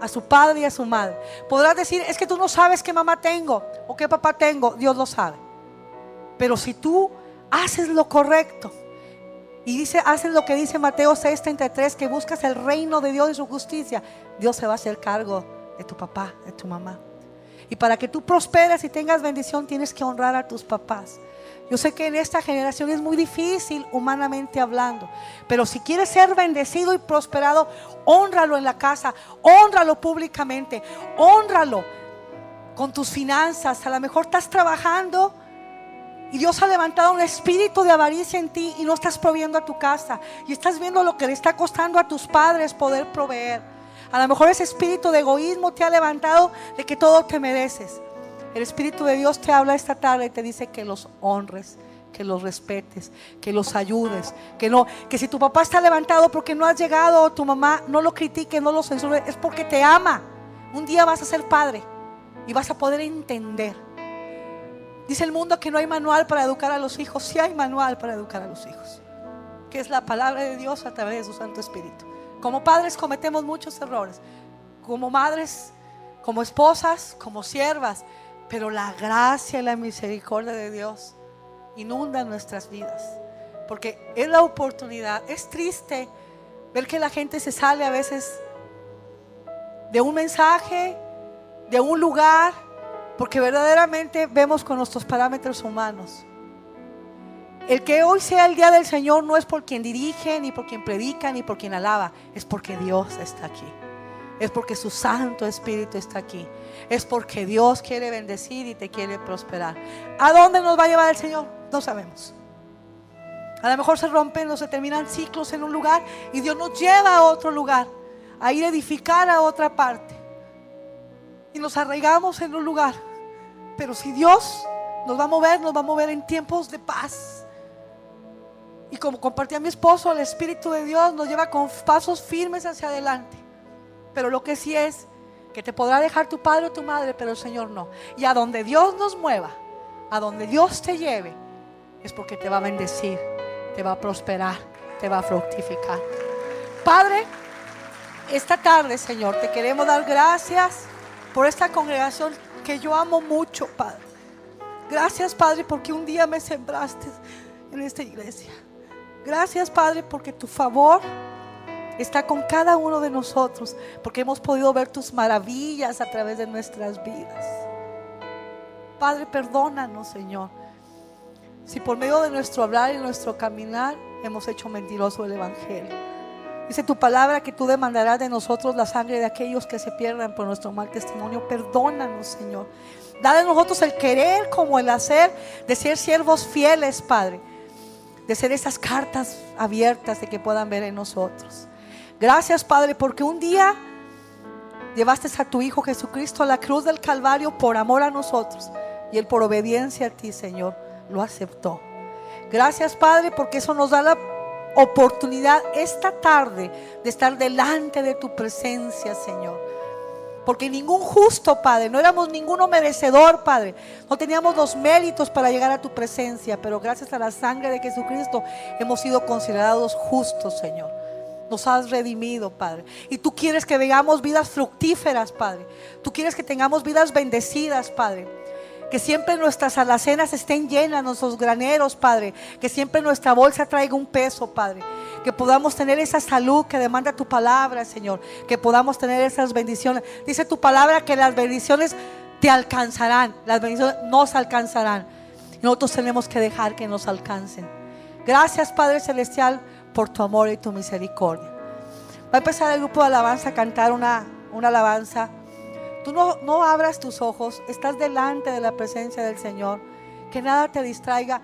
a su padre y a su madre. Podrás decir, es que tú no sabes qué mamá tengo o qué papá tengo. Dios lo sabe. Pero si tú haces lo correcto y haces lo que dice Mateo 6:33, que buscas el reino de Dios y su justicia, Dios se va a hacer cargo de tu papá, de tu mamá. Y para que tú prosperes y tengas bendición, tienes que honrar a tus papás. Yo sé que en esta generación es muy difícil, humanamente hablando, pero si quieres ser bendecido y prosperado, hónralo en la casa, hónralo públicamente, hónralo con tus finanzas. A lo mejor estás trabajando y Dios ha levantado un espíritu de avaricia en ti y no estás proveyendo a tu casa, y estás viendo lo que le está costando a tus padres poder proveer. A lo mejor ese espíritu de egoísmo te ha levantado, de que todo te mereces. El Espíritu de Dios te habla esta tarde y te dice que los honres, que los respetes, que los ayudes, que si tu papá está levantado porque no has llegado, o tu mamá, no lo critique, no lo censure, es porque te ama. Un día vas a ser padre y vas a poder entender. Dice el mundo que no hay manual para educar a los hijos. Sí hay manual para educar a los hijos, que es la palabra de Dios a través de su Santo Espíritu. Como padres cometemos muchos errores, como madres, como esposas, como siervas, pero la gracia y la misericordia de Dios inunda nuestras vidas, porque es la oportunidad. Es triste ver que la gente se sale a veces de un mensaje, de un lugar, porque verdaderamente vemos con nuestros parámetros humanos. El que hoy sea el día del Señor no es por quien dirige, ni por quien predica, ni por quien alaba, es porque Dios está aquí. Es porque su Santo Espíritu está aquí. Es porque Dios quiere bendecir y te quiere prosperar. ¿A dónde nos va a llevar el Señor? No sabemos. A lo mejor se rompen o se terminan ciclos en un lugar y Dios nos lleva a otro lugar, a ir a edificar a otra parte, y nos arraigamos en un lugar. Pero si Dios nos va a mover en tiempos de paz. Y como compartía mi esposo, el Espíritu de Dios nos lleva con pasos firmes hacia adelante. Pero lo que sí es que te podrá dejar tu padre o tu madre, pero el Señor no. Y a donde Dios nos mueva, a donde Dios te lleve, es porque te va a bendecir, te va a prosperar, te va a fructificar. Padre, esta tarde, Señor, te queremos dar gracias por esta congregación que yo amo mucho, Padre. Gracias, Padre, porque un día me sembraste en esta iglesia. Gracias, Padre, porque tu favor está con cada uno de nosotros, porque hemos podido ver tus maravillas a través de nuestras vidas. Padre, perdónanos, Señor, si por medio de nuestro hablar y nuestro caminar hemos hecho mentiroso el Evangelio. Dice tu palabra que tú demandarás de nosotros la sangre de aquellos que se pierdan por nuestro mal testimonio. Perdónanos, Señor. Dale a nosotros el querer como el hacer, de ser siervos fieles, Padre, de ser esas cartas abiertas de que puedan ver en nosotros. Gracias, Padre, porque un día llevaste a tu Hijo Jesucristo a la cruz del Calvario por amor a nosotros, y Él por obediencia a ti, Señor, lo aceptó. Gracias, Padre, porque eso nos da la oportunidad esta tarde de estar delante de tu presencia, Señor, Porque ningún justo, Padre, no éramos ninguno merecedor, Padre. No teníamos los méritos para llegar a tu presencia, pero gracias a la sangre de Jesucristo hemos sido considerados justos, Señor. Nos has redimido, Padre. Y tú quieres que vengamos vidas fructíferas, Padre. Tú quieres que tengamos vidas bendecidas, Padre. Que siempre nuestras alacenas estén llenas, nuestros graneros, Padre. Que siempre nuestra bolsa traiga un peso, Padre. Que podamos tener esa salud que demanda tu palabra, Señor. Que podamos tener esas bendiciones. Dice tu palabra que las bendiciones te alcanzarán. Las bendiciones nos alcanzarán. Y nosotros tenemos que dejar que nos alcancen. Gracias, Padre Celestial, por tu amor y tu misericordia. Va a empezar el grupo de alabanza a cantar una alabanza. Tú no abras tus ojos. Estás delante de la presencia del Señor. Que nada te distraiga.